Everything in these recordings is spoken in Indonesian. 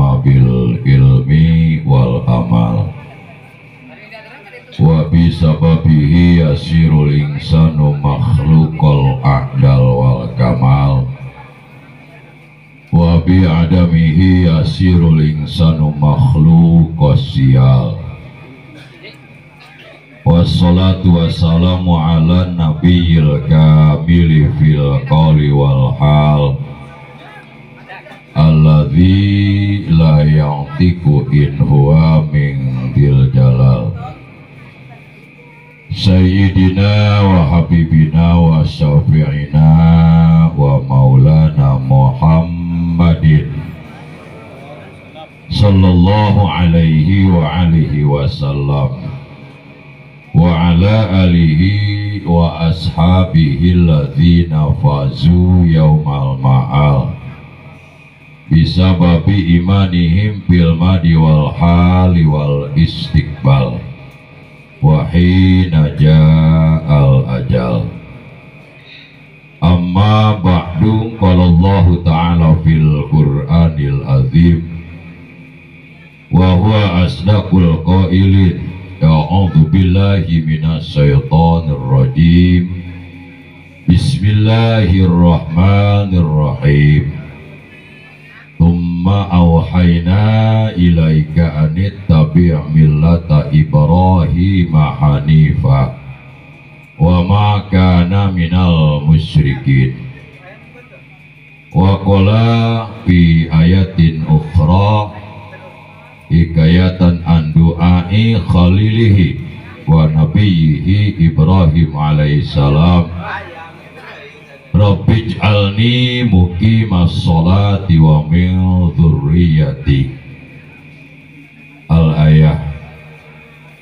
ta'allama bil ilmi wal amal wa bisababihi yasirul insanu makhlukal a'dal wal kamal wa bi adamihi yasirul insanu makhlukos siyal. Wassalatu wassalamu ala nabiyil kamili fil qawli wal hal alladzi la yantiqu in huwa min dil jalal sayyidina wa habibina wa syafi'ina wa maulana Muhammadin sallallahu alaihi wa alihi wasallam wa ala alihi wa ashabihi alladzina fazu yaumal ma'al bisababi imanihim bil madi wal hali wal istiqbal wa hina ja'al ajal. Amma ba'du, qala Allah ta'ala fil Qur'anil azim wa huwa asdaqul qailin. A'udzu billahi minasy syaithanir rajim. Bismillahirrahmanirrahim. Tsumma awhayna ilaika anittabi' millata Ibrahim hanifa wa ma kana minal musyrikin. Wa qala fi ayatin ukhra hikayatan an du'ai khalilihi wa nabiyhi Ibrahim alaihissalam, Rabbij'alni muqimas sholati wa min dzurriyyati. Al-ayah.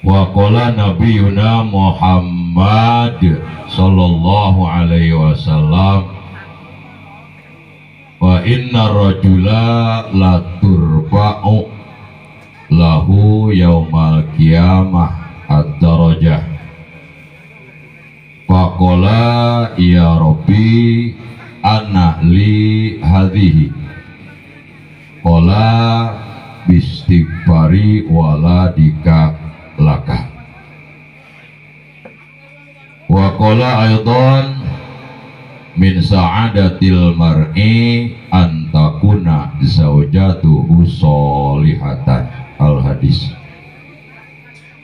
Wa qala nabiyuna Muhammad sallallahu alaihi wasallam, wa inna rajula la turba'u lahu yaumal qiyamah ad-darajah. Faqala ya Rabbi anna li hadhihi, qala bistighfari waladika laka. Wa qala aidan min sa'adatil mar'i an takuna zaujatuhu sholihatan. Al-hadis.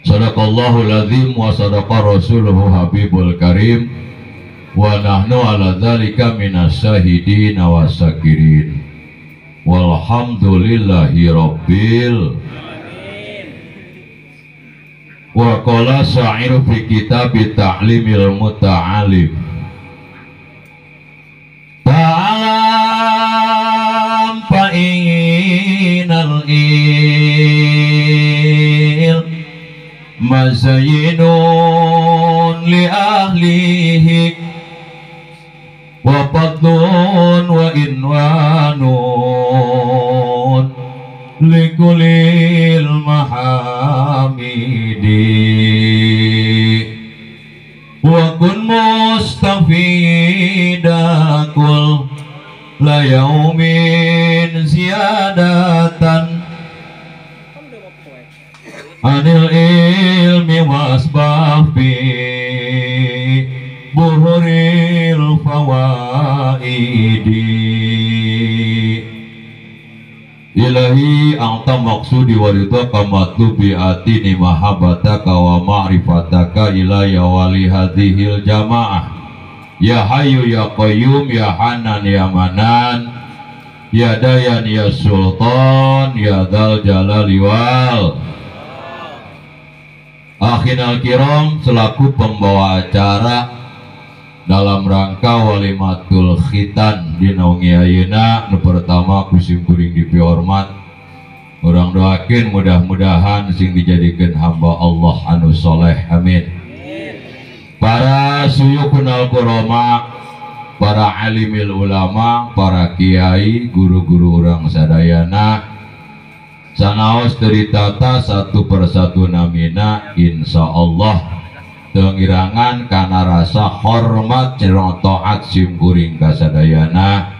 Sadaqallahul azim wa sadaqa rasuluhu habibul karim wa nahnu ala dzalika minas syahidin wa syakirin walhamdulillahi rabbil alamin. Wa qala sya'iru fi kitab ta'limil muta'alim, ta'alam fa'inal mazayinun li ahlihi wa fadlun wa inwanun li kulil mahamidi wa kun mustafidakul la yaumin ziyadatan anil ilmi wa asbabi buhuril fawaidi. Ilahi anta maksudi waridaka matlubi atini mahabbataka wa ma'rifataka ilayya wali hadhil jamaah. Ya hayyu ya qayyum ya hanan ya manan ya dayan ya sultan ya dzal jalali wal. Akhinal kiram, selaku pembawa acara dalam rangka walimatul khitan di naungi ayeuna nu pertama kusim kuring dipi hormat, urang doakeun mudah-mudahan sing dijadikeun hamba Allah anu soleh, amin. Para suyukun al-qurama, para alimil ulama, para kiai, guru-guru urang sadayana sanaos teritata satu persatu namina, insya Allah tengirangan karena rasa hormat cerong taat simkuring kasadayana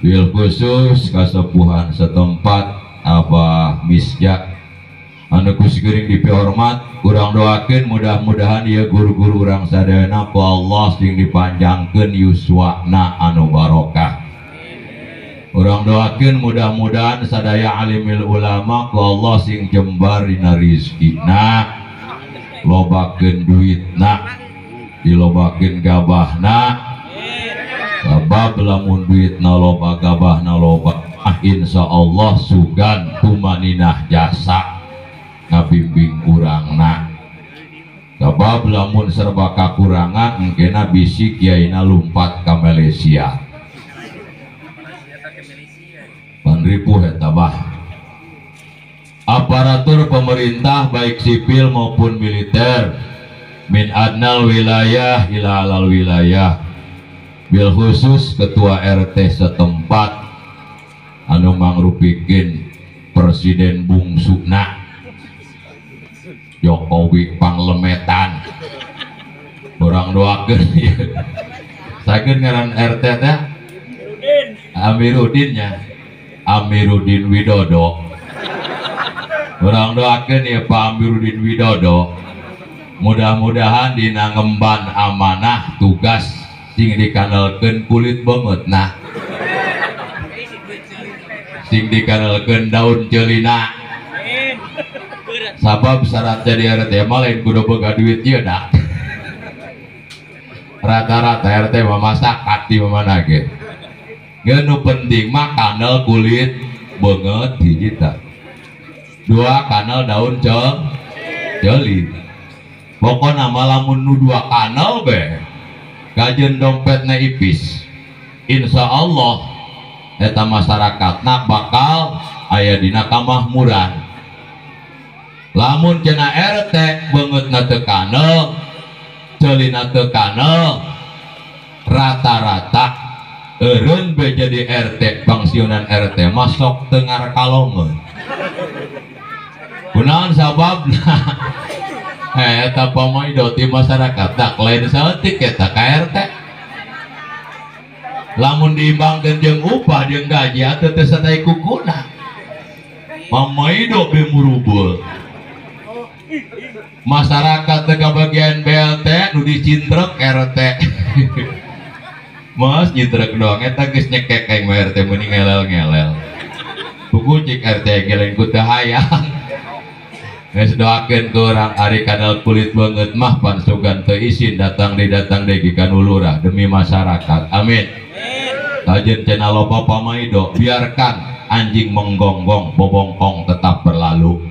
bil khusus kasepuhan setempat Abah Misja anu kusgering dipihormat, urang doakeun mudah-mudahan ieu guru-guru urang sadayana ku Allah sing dipanjangkeun yuswana anu barokah. Urang doakeun mudah-mudahan sadaya alimil ulama ku Allah sing jembar dina rizkina, lobakeun duitna, dilobakeun gabahna. Sabab lamun duitna loba gabahna loba, insyaallah sugan tumaninah jasa ngabimbing urangna. Sabab lamun serba kakurangan engkena bisi kiaina lumpat ka Malaysia. Panripuh eta bah. Aparatur pemerintah baik sipil maupun militer min adnal wilayah ila alal wilayah, bil khusus ketua RT setempat anu mangrupikeun presiden bungsuna Jokowi Panglemetan. Urang doakeun sakeun ngaran RT teh Amiruddin nya, Amiruddin Widodo. Urang doakeun ya Pak Amiruddin Widodo, mudah-mudahan dina ngemban amanah tugas sing dikanalkeun kulit beungeutna, sing dikanalkeun daun ceulina. Sabab syarat jadi RT mah lain kudu boga duit ieu dah. Rata-rata RT mah masakat di mana ge. Nu penting mah kanal kulit beungeut hiji tah. Dua kanal daun ceuli. Pokona mah lamun nu dua kanal be gajeun dompetna ipis, insyaallah eta masyarakatna bakal aya dina kamakmuran. Lamun cenah RT beungeutna teu kanal, ceulina teu kanal, rata-rata eureun be jadi RT pangsiunan RT masok teu ngarkalongeun. Kunaon sababna? Eta pamaido ti masyarakat tak lain saeutik eta ka RT. Lamun diimbangkeun jeung upah jeung gaji atuh teu sataya kukuna. Pamaido be murubul. Masyarakat teh kabagian BLT nu dicintrek RT. Mas cintrek doang eta geus nyekek aing mah RT meuning ngelel-ngelel. Buku cik RT geleng ku teu hayang. Geus doakeun ku urang ari kanal kulit beungeut mah pan sugan teu izin datang deui ka lurah demi masyarakat. Amin. Kajeun cenah loba pamaido, biarkan anjing menggonggong, bobongkong tetap berlalu.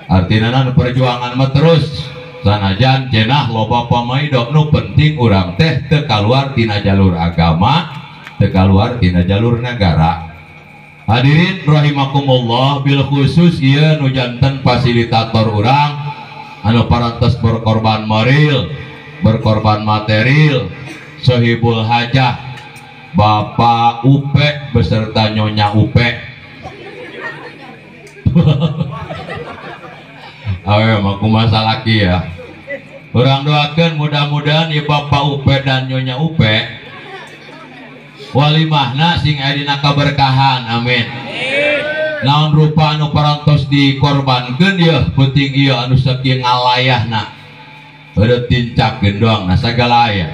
Artina perjuangan mah terus sanajan cenah loba pamaido, nu penting urang teh teu kaluar tina jalur agama, teu kaluar tina jalur negara. Hadirin rahimakumullah, bil khusus ieu nu janten fasilitator urang anu parantos berkorban moral, berkorban material, sohibul hajah Bapak Upe beserta Nyonya Upe. Awe maku masalah laki ya. Urang doakeun mudah-mudahan ya Bapak Upe dan Nyonya Upe walimahna sing aya dina kaberkahan. Amin. Naon rupa anu parantos dikorbankeun ieu penting ieu anu saking ngalayahna. Heureut tincakeun doang na sagala aya.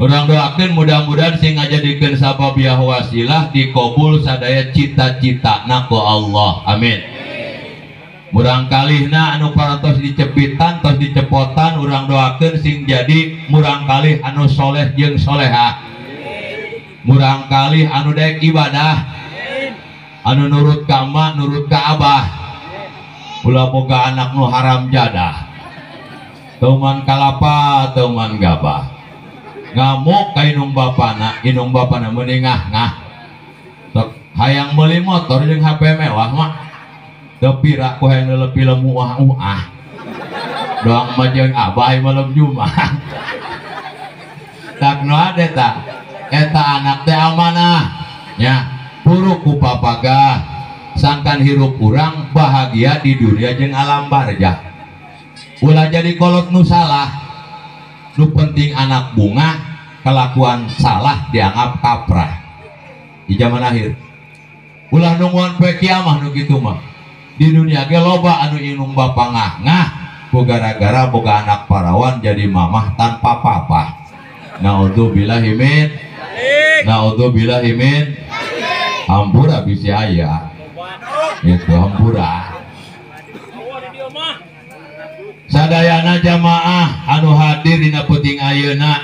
Urang doakeun mudah-mudahan sing ngajadikeun sababiyah wasilah dikabul sadaya cita-citana ku Allah. Amin. Murang kalihna anu parantos dicepitan tos dicepotan urang doakeun sing jadi murang kalih anu soleh jeung solehah, murang kalih anu daek ibadah, anu nurut ka emak nurut ka abah, ulah boga anak nu haram jadah, teuman kalapa teuman gabah, ngamuk ka inung bapana meuning ngah sok hayang meuli motor jeung HP mewah mah tapi aku yang lebih lemu doang majeng abah malam Jumat tak no ada tak eta anak teh amanah nya puru ku papaga sangkan hirup urang bahagia di dunia jeung alam barzah ulah jadi kolot nu salah nu penting anak bunga kelakuan salah dianggap kaprah di zaman akhir ulah nungguan poe kiamah nu kitu mah. Di dunia ge loba anu inung bapa ngah ku gara-gara boga anak parawan jadi mamah tanpa papa. Naudzubillahi min naudzubillahi min hampura bisi aya itu hampura. Sadayana jamaah anu hadir dina peuting ayeuna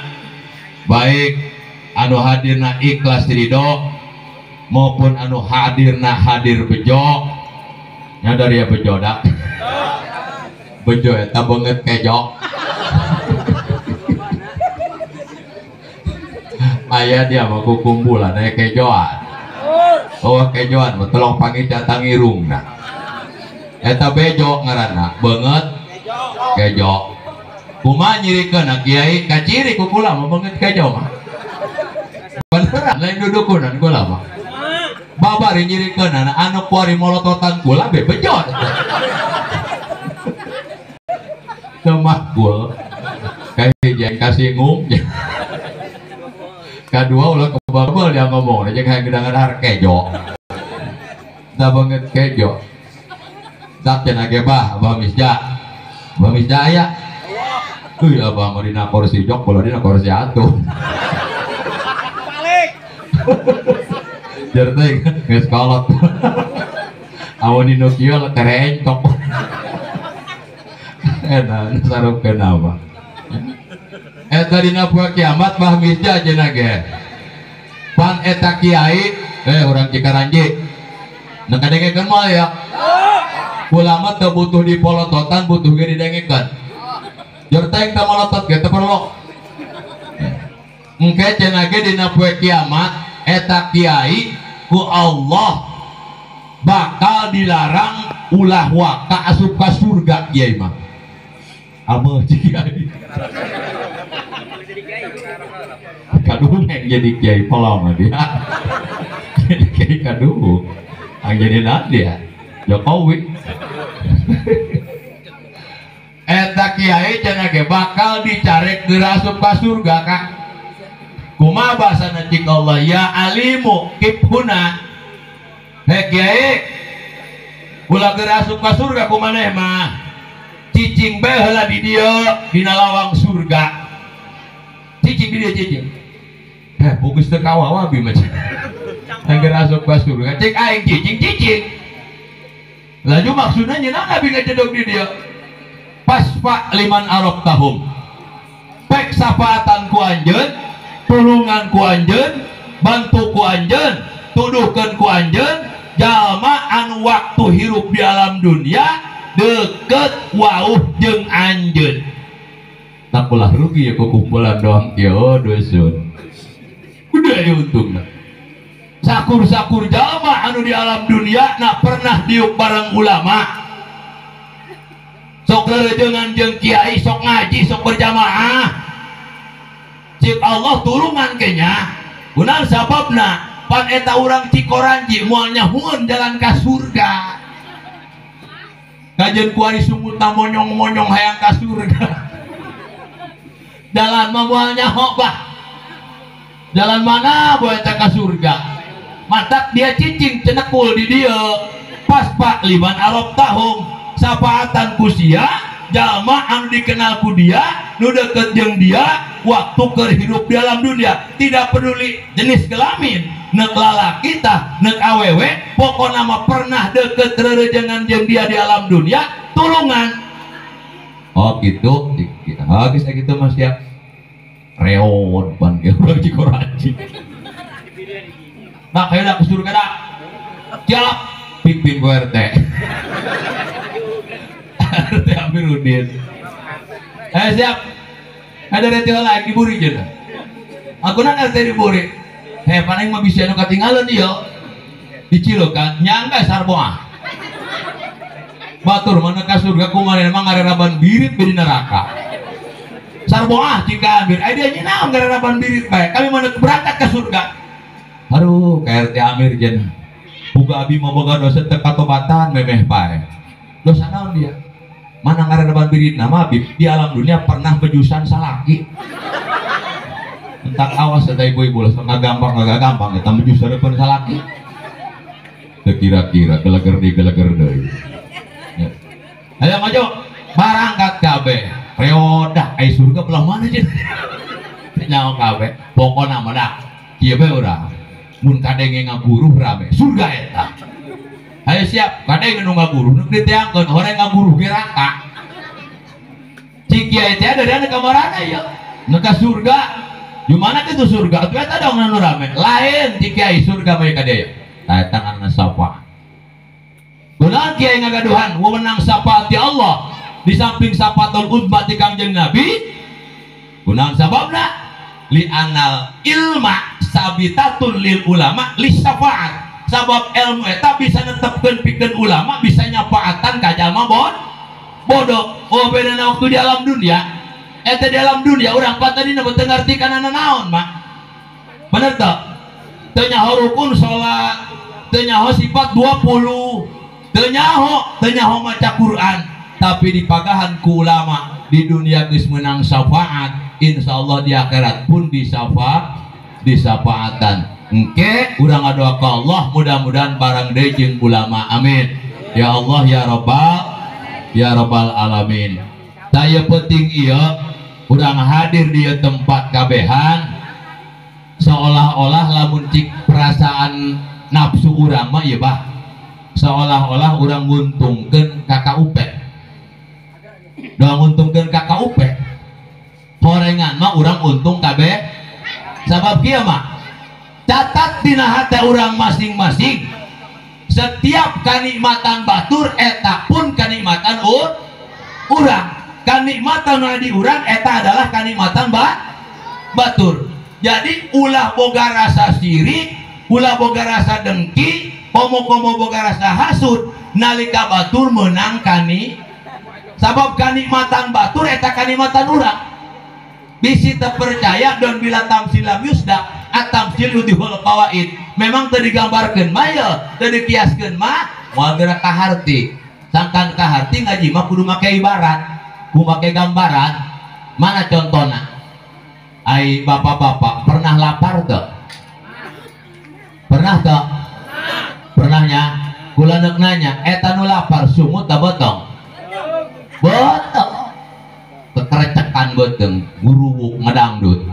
baik anu hadirna ikhlas ridho maupun anu hadirna hadir bejo nyadar ya bejo dak bejo eta banget kejok aya dia mah kumpulan aya kejoan oh kejoan mah tolong panggil datang irungna eta bejo ngaranna banget kejok kumaha nyirikeun kiai kaciri ku kula mah banget kejo mah beneran lain dudukunan kula mah babari nyirikeun anu kuari molototan kula be bejo temakul kayak kasih ngum kedua ulah kebabel dia ngomong aja kayak gedangan kejo tak banget kejo tak cenah ge bah misja ya abah mau dina kursi jok kalau dina kursi atuh balik jerteng geus kolot awan dino kieu terencok enak sarupkeun apa eta dina poe kiamat bah misja cenah ge pan eta kiai urang Cikaranji nu kadengekeun moal ya ulama teu butuh dipolototan butuh ge didengekeun jorteng teu molotot ge teu perlu engke cenah ge dina poe kiamat eta kiai ku Allah bakal dilarang ulah waka asup ka surga kiai mah ameuh kiai kaduh yang jadi kiai polong dia jadi kiai kaduh yang jadi dia Jokowi eta kiai cenah ge bakal dicarek dirasup ka surga kak kumaha bahasana cik Allah ya alimu kifhuna he kiai ulah dirasup ka surga kumaneh mah cicing bae heula di dieu dina lawang surga cicing di dieu cicing bogus teu kawawa bi mah angger asup ka surga cek aing cicing laju maksudnya nyeunana bi ngedog di dieu pasfa liman arok tahum pek sapaatan ku anjeun tulungan ku anjeun bantu ku anjeun tuduhkeun ku anjeun jalma anu waktu hirup di alam dunia deket wauh jeung anjeun tak ulah rugi ya ku kumpulan doang kieu dusun udah ya untungna sakur-sakur jalma anu di alam dunia na pernah diuk bareng ulama sok lerejengan jeung kiai sok ngaji sok berjamaah cik Allah tulungan kenya kunaon sababna pan eta urang Cikoranji moal nyahueun jalan ka surga kajen kuari sumutna monyong-monyong hayang ka surga jalan mah moal nyaho bah jalan mana boe eta ka surga matak dia cicing cenekul di dieu pas pak liman arok tahum sapaatan kusia jalma anu dikenal ku dia nu deket jeung dia waktu keur hidup di alam dunia tidak peduli jenis kelamin neuk lalaki tah neuk awewe pokona mah pernah deket rerejengan jeung dia di alam dunia tulungan oh gitu habis gitu mas ya reot ban ge urang Cikoranji nak hayang ke surga dah siap pimpin ku RT RT Amiruddin siap ada RT lain diburi je aku nang RT diburi paling mah bisa anu katinggalan dia di Cilokan nyangga sarboah batur mana ka surga kumaha mah ngareraban birit di neraka sarboah jika ambil dia nyeunah ngareraban birit bae kami mana berangkat ke surga aduh ke RT Amir jen boga abi mah boga dosa teu katobatan memeh bae dosa naon dia mana ngareraban birit nama abib di alam dunia pernah bejusan salaki entak awas ada ibu-ibu lah nggak gampang kita bejus ada pun salaki kira-kira geleger di geleger deui. Ya. Ayo maju barangkat kabeh reodah ai surga belah mana sih? Nyawa kabeh pokona mah dah kieu bae urang mun kadenge ngaguru rame surga eta. Ayo siap kadenge nu ngaguru nu diteangkeun horeng ngaguru ge raka. Cik kieu teh dari anu kamarana ya nu ka surga. Di mana itu surga? Atuh eta dong nu rame. Lain ti kiai surga bae ka dieu. Tah eta ngaranna syafaat. Kunaon kiai ngagaduhan wewenang syafaat ti Allah di samping syafaatul uzma ti Kangjeng Nabi. Kunaon sababna? Li anal ilma sabitatun lil ulama li syafaat. Sabab ilmu eta bisa netepkeun pikeun ulama bisa nyafaatan ka jalma bodoh. Oh bedana waktu di alam dunia. Eta di alam dunia urang patadina beuteung ngarti kana naon mah. Bener teu? Teu nyaho rukun salat, teu nyaho sifat 20, teu nyaho maca Quran, tapi dipagahan ku ulama di dunia geus meunang syafaat. Insyaallah di akhirat pun disafaatan. Engke urang ngadoa ka Allah mudah-mudahan barang deui jeung ulama. Amin. Ya Allah ya rabbal alamin. Taya penting ieu urang hadir di tempat kabehan seolah-olah lamun cik perasaan nafsu urang mah ieu bah seolah-olah urang nguntungkeun KKUP. Doang nguntungkeun KKUP. Horengan mah urang untung kabeh sabab kieu mah catat dina hate urang masing-masing setiap kanikmatan batur eta pun kanikmatan urang. Kanikmatan di urang eta adalah kanikmatan batur. Jadi ulah boga rasa sirik, ulah boga rasa dengki, komo-komo boga rasa hasud nalika batur menang sabab kanikmatan batur eta kanikmatan urang. Bisi terpercaya dan bila tamsil lam yusda atamsil yudhul qawaid memang teu digambarkeun mah ye teu dikiaskeun mah moal geura kaharti sangkan kaharti ngaji mah kudu make ibarat kudu make gambaran. Mana contohna? Ai bapak-bapak pernah lapar teu? Pernah teu? Pernahnya kula neuk nanya eta nu lapar sumut tah botong? Botong. Kekerecekan beuteung guruwuk ngedangdut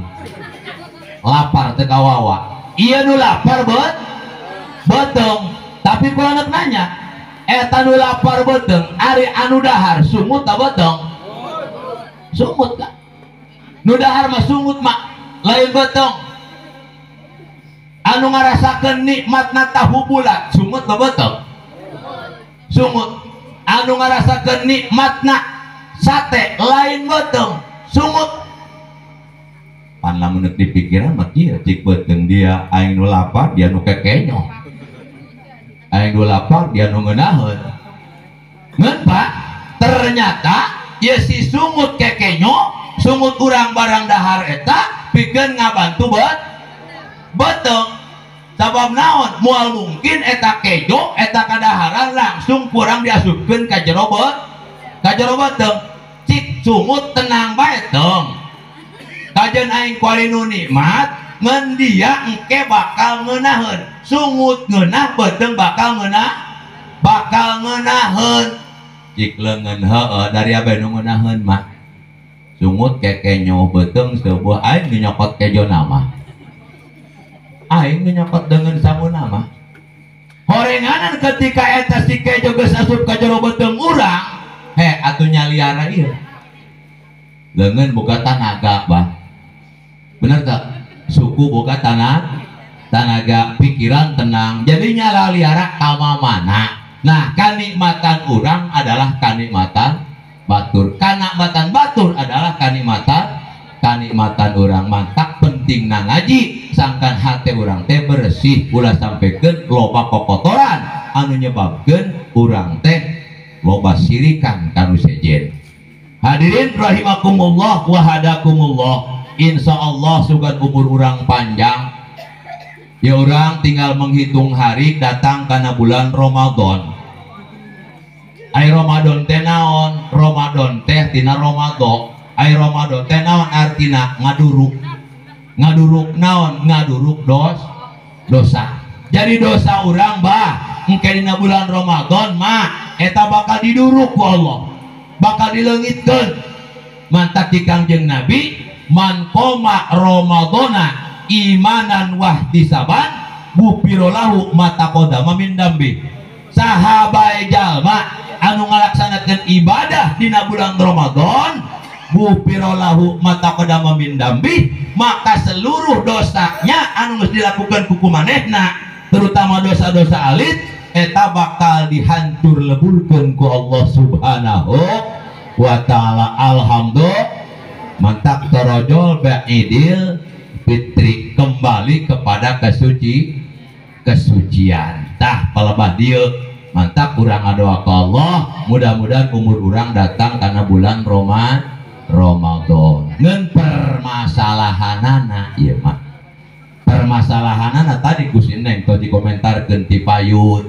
lapar teu kawawa. Ieu nu lapar beuteung tapi kula neuk nanya eta nu lapar beuteung ari anu dahar sumut tah beuteung? Sumut kan nu dahar mah sumut mah lain beuteung. Anu ngarasakeun nikmatna tahu bulat sumut tah beuteung? Sumut. Anu ngarasakeun nikmatna sate lain beuteung sumut. Pan lamun di pikiran mah kieu cik beuteung dia aing nu lapar dia nu kekenyo, aing nu lapar dia nu ngeunaheun. Ngeun Pak, ternyata ieu si sumut kekenyo sumut urang barang dahar eta pikeun ngabantu beuteung. Sabab naon? Moal mungkin eta kejo eta kadaharan langsung kurang diasupkeun ka jero beuteung. Cik sumut tenang bae tong. Kajen aing kuari nu nikmat ngan dia engke bakal ngeunaheun. Sungut ngeunah beuteung bakal ngeunaheun. Cik leungeun heueuh dari abe nu ngeunaheun mah. Sungut kekenyo beuteung seueuh aing nu nyokot kejona mah. Aing nu nyokot deungeun samuna mah. Horenganan ketika eta si kejo geus asup ka jero beuteung urang atuh nyaliara ieu leungeun boga tanaga bah. Bener tak? Suku boga tanaga pikiran tenang jadi nyaliara kamamana. Nah kanikmatan urang adalah kanikmatan batur, kanikmatan batur adalah kanikmatan urang. Mantak penting na ngaji sangkan hate urang teh bersih ulah sampekeun loba kokotoran anu nyebabkeun urang teh loba sirikan kanu sejen. Hadirin rahimakumullah wa hadakumullah. Insyaallah sugan umur urang panjang. Ya urang tinggal menghitung hari datang kana bulan Ramadan. Ai Ramadan teh naon? Ramadan teh tina Ramadan. Ai Ramadan teh naon artina? Ngaduruk. Ngaduruk naon? Ngaduruk dosa. Jadi dosa urang bah engke dina bulan Ramadan mah eta bakal diduruk ku Allah, bakal dileungitkeun. Mantap di Kangjeng Nabi, man qoma Ramadana imanan wahtisaban gufiro lahu ma taqaddama min dambi. Sahabat jalma anu ngalaksanakeun ibadah dina bulan Ramadan gufiro lahu ma taqaddama min dambi, maka seluruh dosanya anu geus dilakukan ku manehna, terutama dosa-dosa alit, eta bakal dihancur leburkeun ku Allah Subhanahu wa ta'ala. Alhamdulillah. Mantap torojol ba'idil fitri, kembali kepada kesucian. Tah palebah dieu mantap urang ngadoa ka Allah, mudah-mudahan umur urang datang karena bulan Ramadan. Ngeun permasalahanana ieu mah. Permasalahanana tadi ku si Neng teu dikomentarkeun ti payun.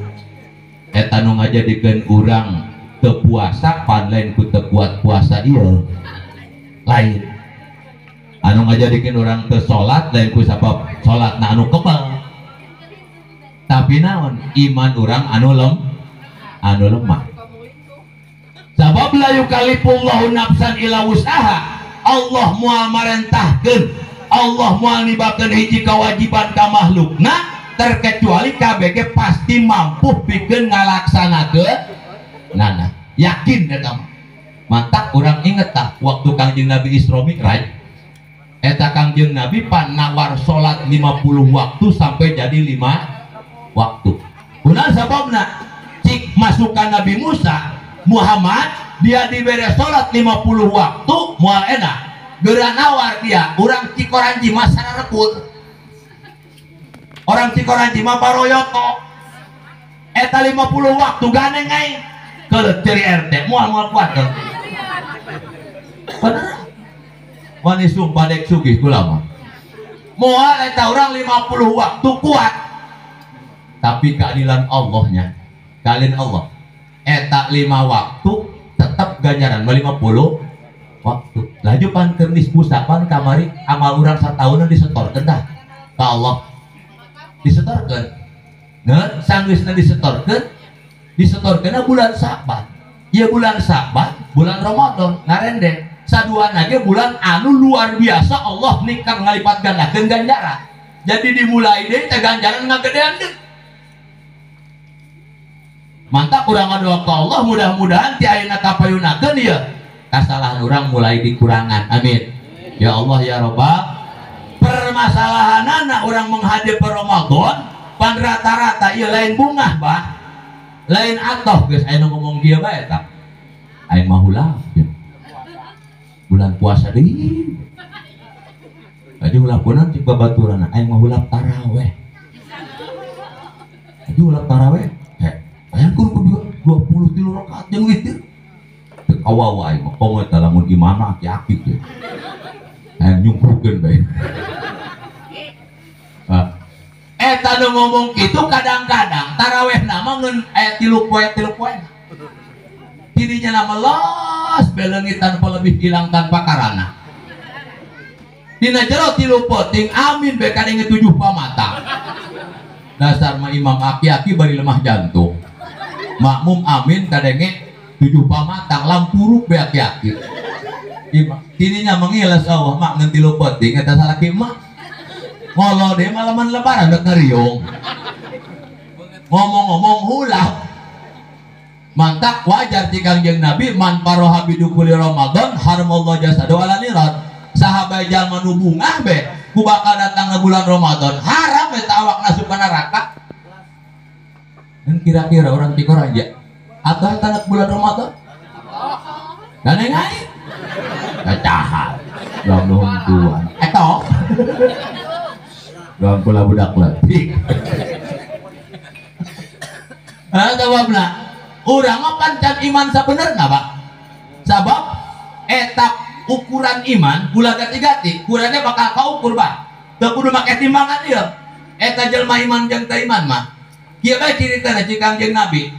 Eta nu ngajadikeun urang teu puasa pan lain ku teu kuat puasa ieu. Lain anu ngajadikeun urang teu salat lain ku sabab salatna anu kebal. Tapi naon iman urang anu lemah. Sabab la yukallifullahu nafsan illa wus'aha. Allah moal marentahkeun, Allah moal nibakeun hiji kewajiban ka makhlukna, terkecuali KBG pasti mampu pikeun ngalaksanakeun nana. Yakin eta mah. Mantap urang inget tah waktu Kangjeng Nabi Isra Mi'raj, eta Kangjeng Nabi pan nawar salat 50 waktu sampai jadi 5 waktu. Kunaon sababna? Cik masukan Nabi Musa Muhammad dia diberi salat 50 waktu moal enak geura nawar dia urang Cikoranji mah sararekut, orang Cikoranji mah baroyoto eta 50 waktu ganeng aing keuleut ceri RT moal kuat bener wani sumpah dek sugih kula mah moal eta urang 50 waktu kuat. Tapi keadilan Allahnya, keadilan Allah eta 5 waktu tetap ganjaran 50 waktu. Laju pan keur dispusapan kamari amal urang satahunan disetorkeun dah ka Allah, disetorkeun. Ngeun sanggeusna disetorkeunna bulan Saban. Ieu bulan Saban, bulan Ramadan ngarende saduana ge bulan anu luar biasa Allah nikah ngalipat gandakeun ganjaran. Jadi dimulai deui teh ganjaran ngagedean deui. Mantap urang ngadoa ka Allah, mudah-mudahan ti ayeuna kapayunakeun ieu kasalahan urang mulai dikurangan. Amin ya Allah ya Rabbal. Permasalahanana urang menghadap Ramadan pan rata-rata ieu lain bungah bah, lain atoh geus aya ngomong kieu bae eta aing mah ulah bulan puasa deui aja ulah punan cik babaturanna aing mah ulah taraweh aja ulah taraweh aing kudu 23 rakaat jeung witir teu kawawa aing mah komo eta lamun imam aki-aki ge aing nyungkrukeun bae eta nu ngomong kitu kadang-kadang taraweh nama ngeun aya 3 poe tidinya nama los beleungitan pelebih hilang tanpa karana dina jero 3 poting amin bae kadenge 7 pamata dasar mah imam aki-aki bari lemah jantung makmum amin kadenge 7 pamatang lampuruk bae aki-aki tidinya mengilas Allah mak ngeun 3 poting eta salaki mah ngolo deh malaman lebaran dek ngeriung ngomong-ngomong hulak mantap wajar ti Kangjeng Nabi man paroha bidukuli Ramadan haramallahu jasadu ala nirat. Sahabat jalma nu bungah be ku bakal datang ke bulan Ramadan haram eta awakna suka neraka. Dan kira-kira orang Cikoranji atau tanak bulan Ramadan ganeng aing cacahat belum tuan etok doang pula budak letik. Jawabna, urang mah pancan iman sabenerna Pak. Sabab eta ukuran iman ulah gati-gati, ukurannya bakal kaukur Pak. Teu kudu make timbangan ieu. Eta jelma iman jeung teu iman mah. Kieu bae ciritana ci Kangjeng Nabi.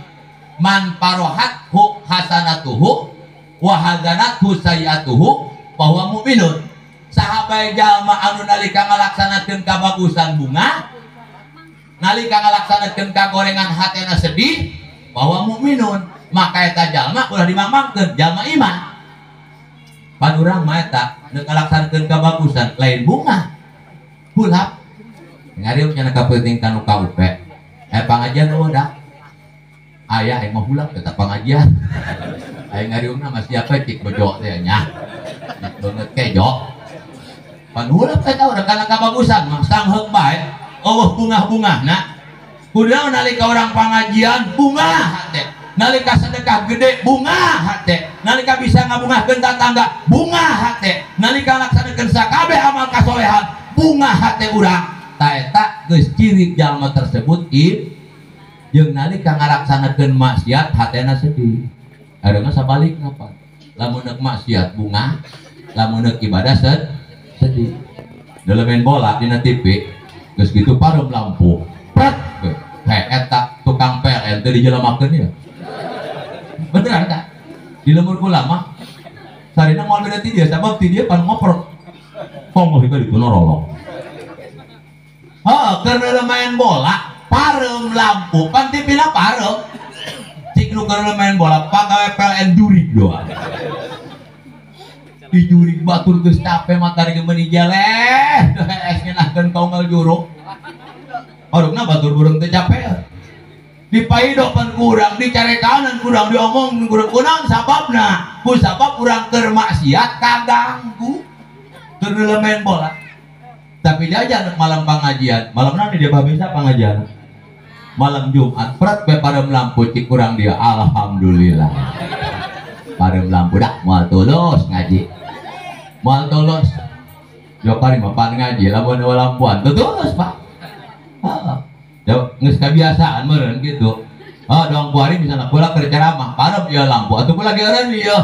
Man parohat hu hasanatuhu wa hazanathu sayiatuhu fa huwa mu'minun. Sahabat jalma anu nalika ngalaksanakeun kabagusan bunga nalika ngalaksanakeun kagorengan hatena sedih bahwa mukminun maka eta jalma ulah dimamangkeun jalma iman. Pan urang mah eta neuk ngalaksanakeun kabagusan lain bunga hulap ngariung cenah kapenting kanu kaupe pangajian udah ayah yang mau hulap tetap pengajian ayah ngariungna masih apa cik bejo teh nya banget kejo pan hulap eta urang kana kabagusan mah sangheung bae eueuh bunga-bungahna kudu nalika orang pengajian bunga teh nalika sedekah gede bunga hate nalika bisa ngabungahkeun tatangga bunga hate nalika laksanakeun sakabeh amal kasolehan bunga hate urang ta eta geus ciri jalma tersebut jeung nalika ngalaksanakeun maksiat hatena sedih areuna sabalikna apa lamun neuk maksiat bunga lamun neuk ibadah sedih dalam main bola dina TV geus kitu pareum lampu pret eta tukang PLN teh dijelemakeun ya beneran tak di lemur kula mah sarina moal beda ti dia sabab ti dia pan ngoprok ngomong itu di kunorolong karena main bola pareum lampu pan tipina pareum cik nu karena main bola pagawe PLN jurig doang di jurig batur geus capek matahari geumeni jeleh es ngeunahkeun kaunggal juruk orangna batur burung teh capek dipaido pan kurang dicarekan kurang diomong kurang kunang sababna ku sabab kurang keur maksiat kaganggu keur main bola tapi jajan malam pengajian malam nanti dia bisa pengajian malam Jumat pret be pareum lampu cik kurang dia alhamdulillah pareum lampu dah moal tulus ngaji moal tulus jokari mah pan ngaji lamun lampuan tulus Pak nges kebiasaan meren gitu dong kuari misalnya pula keur ceramah parep ya lampu atuh pula geureuh ieu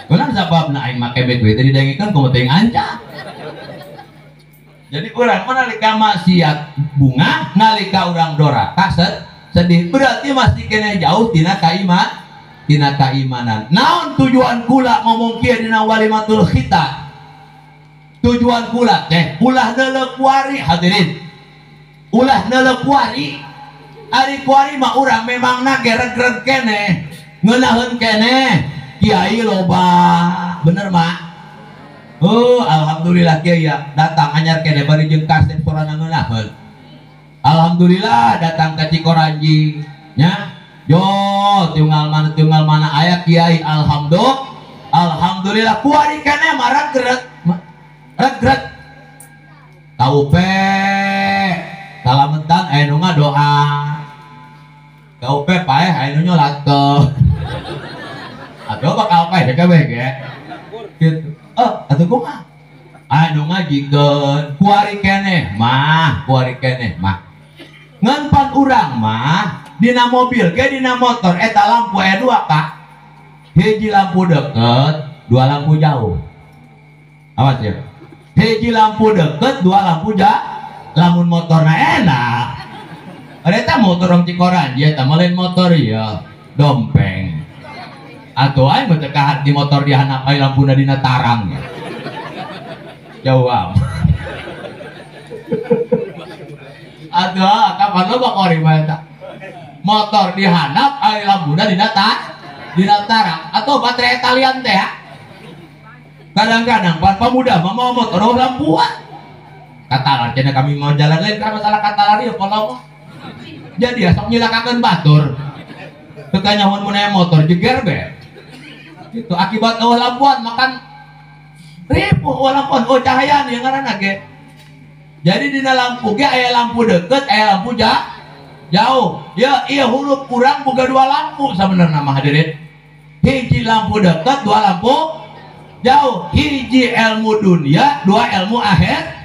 kunaon sababna aing make beku teh didengikeun ku teuing anca jadi urang nalika maksiat bunga nalika urang doraka sedih berarti masih kena jauh tina keimanan naon tujuan kula ngomong kieu dina walimatul khitan tujuan kula teh ulah deuleu kuari hadirin ulah neuleuh kuari ari kuari mah urang memang na gereg-gereg keneh ngeunaheun keneh kiai loba bener mah alhamdulillah kiai ya datang anyar keneh bari jeung kaset sorana ngeunaheun alhamdulillah datang ka Cikoranji nya yo tunggal mana aya kiai alhamdulillah kuari keneh marang gereg kaupe salametan aya nu ngadoa kaupe paeh aya nu nyolakeun atuh bakal paeh kabeh ge kitu atuh kumaha aya nu ngajikeun kuari keneh mah ngan pan urang mah dina mobil ge dina motor eta lampu aya dua Kak hiji lampu deket dua lampu jauh awas ya hiji lampu deket dua lampu jauh lamun motorna enak eta motor orang Cikoranji eta lain motor ya dompeng atuh aing mah teu kahat di motor dihanap aya lampuna dina tarang jawab atuh kapan lo bakori mah eta motor dihanap aya lampuna dina tarang atau baterai Italian teh kadang-kadang pan pemuda mah mau motor lampuan katalar cenah kami mau jalan lain karena masalah katalar ya kalau jadi asok nyilakakeun batur teu kanyahoan mun aya motor jeger be gitu akibat eueuh lampuan makan ripuh lampuan cahayaan yang ngaranna ge jadi dina lampu ge aya lampu deket aya lampu jauh ya ieu huruf kurang boga dua lampu sabenerna mah hadirin hiji lampu deket dua lampu jauh hiji ilmu dunia dua ilmu akhirat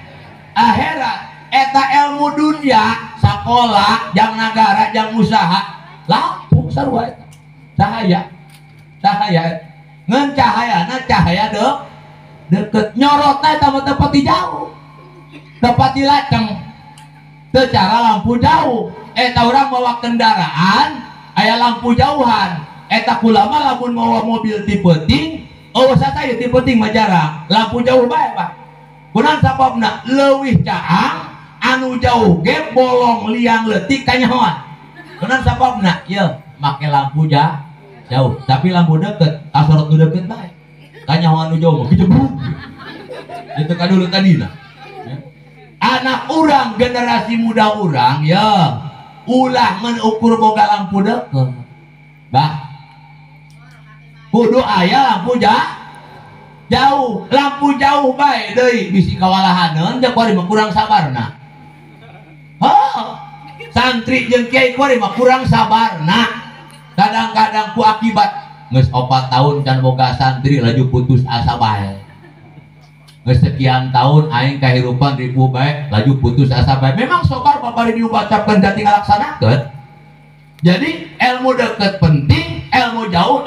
eta ilmu dunia sekolah jang negara jang usaha lampu sarua eta cahaya ngan cahaya deket nyorotna eta mah tepati jauh tepati laceng teu cara lampu jauh eta urang bawa kendaraan aya lampu jauhan eta kulama lamun mawa mobil ti peuting sataya ti peuting mah jarang lampu jauh bae Pak kunaon sababna leuwih caang anu jauh ge bolong liang leutik ka nyahoan. Kenan sababna ieu make lampu jauh, tapi lampu deket asorot nu deket bae. Ka nyahoan nu jauh mah kijebruk. Itu kadulu tadina. Anak urang generasi muda urang ya ulah mengukur boga lampu deket. Bah. Kudu aya lampu jauh, lampu jauh bae deui bisi kawalahaneun da kuari mah kurang sabarna. Santri jeung kiai kuari mah kurang sabarna. Kadang-kadang ku akibat geus 4 tahun can boga santri laju putus asa bae. Geus sekian tahun aing kahirupan ribu bae laju putus asa bae. Memang sobar babari diucapkeun da tinggal laksanakeun. Jadi ilmu deket penting, ilmu jauh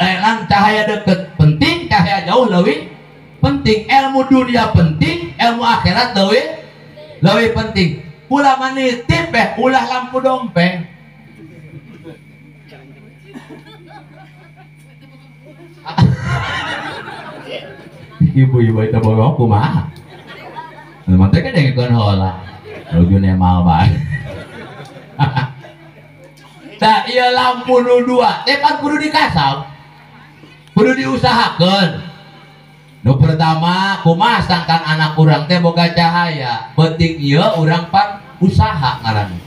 cahaya deket penting, cahaya jauh lebih penting. Ilmu dunia penting, ilmu akhirat lebih penting. Ulah manitip ulah lampu dompet. Ibu-ibu itu bawa kumaha. Mantek kan dengekeun heula. Rujune mal bae. Tah ieu lampu nu dua teh kan kudu dikasab. Kudu diusahakeun. Nu pertama kumaha sangkan anak urang teh boga cahaya. Penting ieu urang pan usaha ngaranna.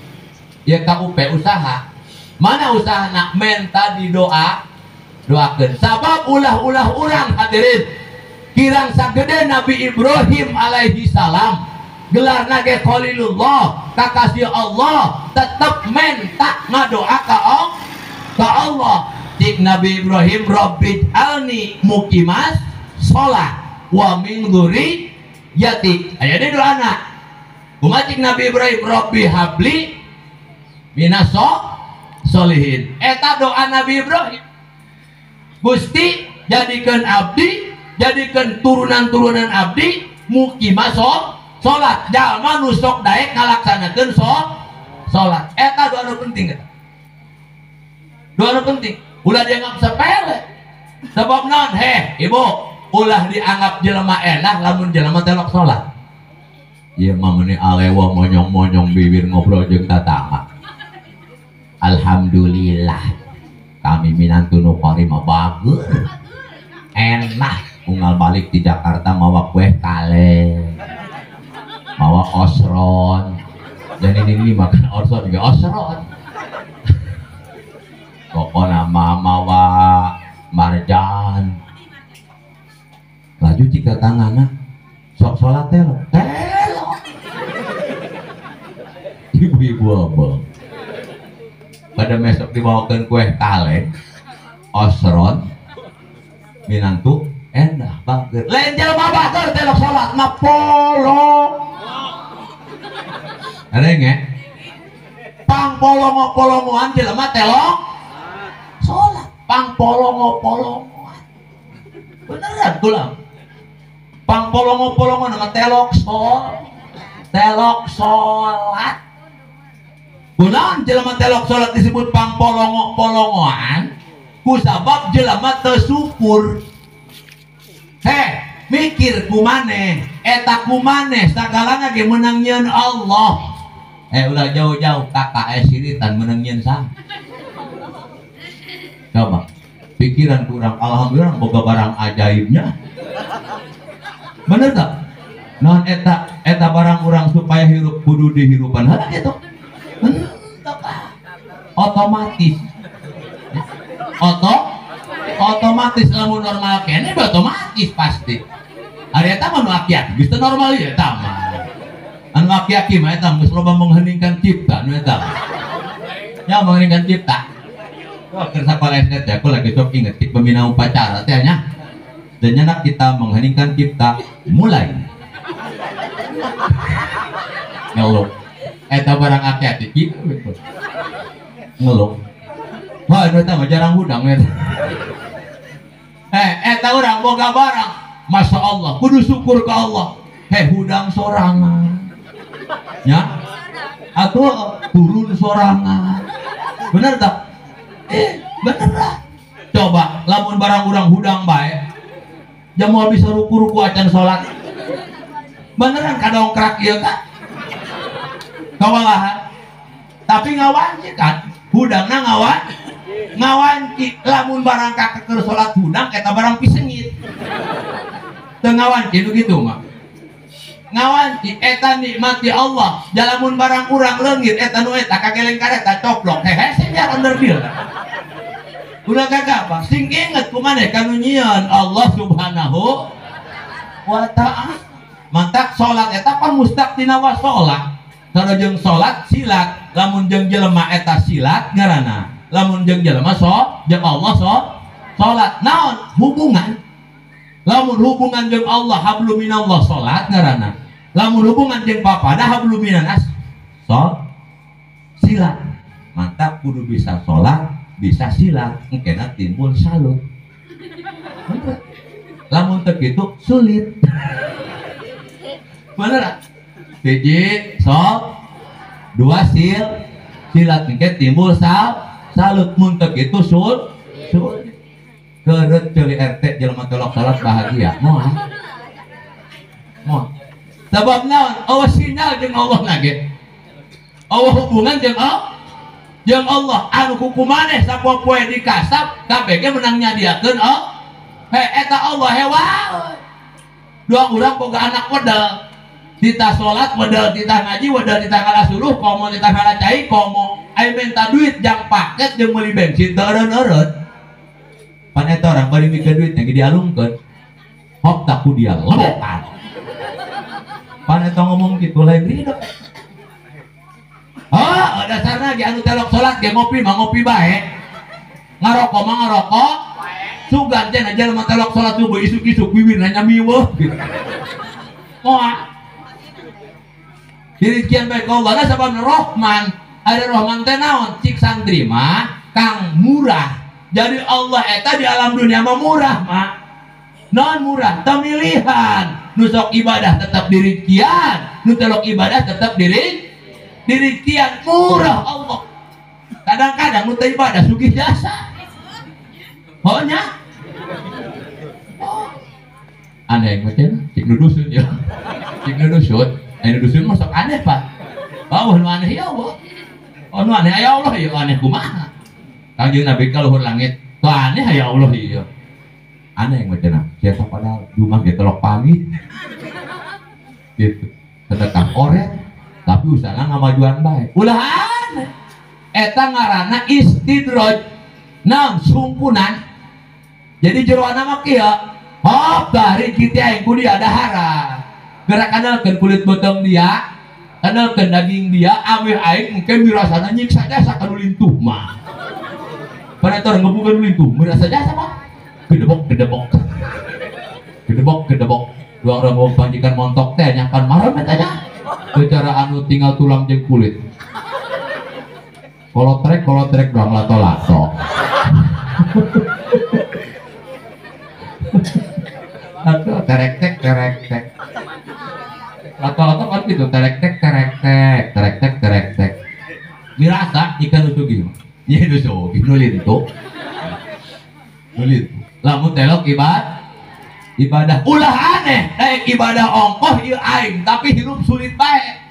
Ieu KUP usaha. Mana usahana? Menta di doakeun. Sabab ulah-ulah urang hadirin. Kirang sagede Nabi Ibrahim alaihi salam gelarna ge Khalilullah, kakasih Allah, tetep menta ngadoa ka Allah. Cik Nabi Ibrahim Rabbi alni muqimas sholat wa min dzurriyyati. Aya deui doana. Kumaha cik Nabi Ibrahim Rabbi habli minas sholihin. Eta doa Nabi Ibrahim. Gusti jadikeun abdi, jadikeun turunan-turunan abdi muqimas sholat. Jalma nu sok daek ngalaksanakeun sholat. Eta doa nu penting eta. Doa nu penting. Ulah dianggap sepele. Sebab naon? Ibu, ulah dianggap jelema enak lamun jelema telok sholat. Ieu mah meuni alewa monyong-monyong bibir ngobrol jeung tatangga. Alhamdulillah. Kami minantu nu qori mah bagus. Enak unggal balik di Jakarta mawa kue kale. Mawa osron. Dan ini makan osron juga osron. Pokoknya mawa marjan. Laju jika tangannya sok sholat telo. Ibu-ibu apa? Pada besok dibawakan kue kale, osron, minantu, enak banget. Lain jelema batur telok sholat, mah polong. Ada nge? Pang polongo-polongoan jelema telok sholat. Pang polongo-polongoan. Beneran tulang. Pang polongo-polongoan nama telok sholat. Kunaon jelema telok sholat disebut pang polongo-polongoan? Kusabab jelema teu syukur. Mikir kumaneh, eta kumaneh sagalana ge meunang nyieun Allah. Ulah jauh-jauh kakak siritan meunang nyieun sang. Coba pikiran kurang, alhamdulillah boga barang ajaibnya. Bener tak? Naon eta barang urang supaya hirup kudu dihirupan heula kitu. Otomatis lamun normal kene otomatis pasti. Ari eta mah nu aki-aki geus teu normal ieu eta mah. Anu aki-aki mah eta geus loba mengheningkan cipta nu eta. Ya mengheningkan cipta. Wah keur sakola SD teh aku lagi sok inget pembina upacara teh nya. Dan nyenak kita mengheningkan cipta mulai. Ngeluh. Eta barang aki-aki kitu ngeluh. Wah itu mah jarang hudang eta. Eta urang boga barang, masya Allah, kudu syukur ke Allah. Hudang sorangan, ya, atau turun sorangan, bener tak? Bener lah. Coba, lamun barang urang hudang baik, jamu bisa ruku-ruku acan sholat, beneran kadongkrak iya kak? kawalahan tapi ngawanci kan hudangna ngawanci lamun barang kakek salat hudang eta barang pisengit teu ngawanci nu kitu mah ngawanci eta nikmati Allah jalamun barang urang leungit eta nu eta kageleng kareta coplok hehe sejar under deal ulah kagak apa sing inget kumaneh kanu nyieun Allah subhanahu wa ta'ala mantak salat eta pan mustaq tina wa salat sareng salat silat lamun jeung jelema eta silat ngaranna lamun jeung jelema jeung Allah salat naon hubungan lamun hubungan jeung Allah hablum minallah salat ngaranna lamun hubungan jeung papada hablum minanas silat mantap kudu bisa salat bisa silat engkena timbul salut lamun teu kitu sulit bener hiji dua silat engke timbul salut mun teu kitu sulit keureut ceuli RT jelema tolok salat bahagia moal sabab naon eueuh sinyal jeung Allah nage eueuh hubungan jeung Allah anu kukumaneh sapoe-poe dikasap kabeh ge menang nyadiakeun eta Allah hewa dua urang boga anak wedel tita salat wedel tita ngaji wedel tita ngalah suruh komo tita ngalah cai komo aya minta duit jang paket jeung meuli bensin teu eureun-eureun pan eta orang bari mikeun duit yang dialungkeun hop tak ku dia lebokan pan eta ngomong kitu lain ridho dasarna ge anu telok salat ge ngopi mah ngopi bae ngarokok mah ngarokok sugan cenah jelema telok salat subuh isuk-isuk bibirna nyamiweuh gitu moal dirikian bae ka Allah sabab Rahman ada Rahman teh naon cik santri mah kang murah jadi Allah eta di alam dunia mah murah mah non murah tamilihan nu sok ibadah tetap dirikian nu telok ibadah tetap dirikian murah Allah kadang-kadang nu teu ibadah sugih jasa nya aneh macam cik nu dusun ya cik nu dusun nu dusun mah sok aneh pak nu aneh ya Allah nu aneh ya Allah ya aneh kumaha kanjeng Nabi ka luhur langit tu aneh ya Allah ya aneh macam siapa padahal rumah ge telok pagi gitu sedekah oret tapi usaha ngamajuan baik ulah aneh eta ngaranna istidraj naon sungkunan jadi jeroana mah kieu hop dari kitu aing ku dia dahara gerak kanalkeun kulit botong dia kanalkeun daging dia ameh aing engke mirasana nyiksa jasa kanu lintuh mah panetor ngebukeun lintuh mirasa jasa mah gedebok dua orang panjikan montok teh nyakan marem eta nya secara anu tinggal tulang jeung kulit kalau trek doang lato-lato atau terek-tek lato-lato kan gitu terek-tek mirasa ikan usugi nya usugi nulit lamun telok ibadah ulah aneh daek ibadah ongkoh ieu aing tapi hirup sulit bae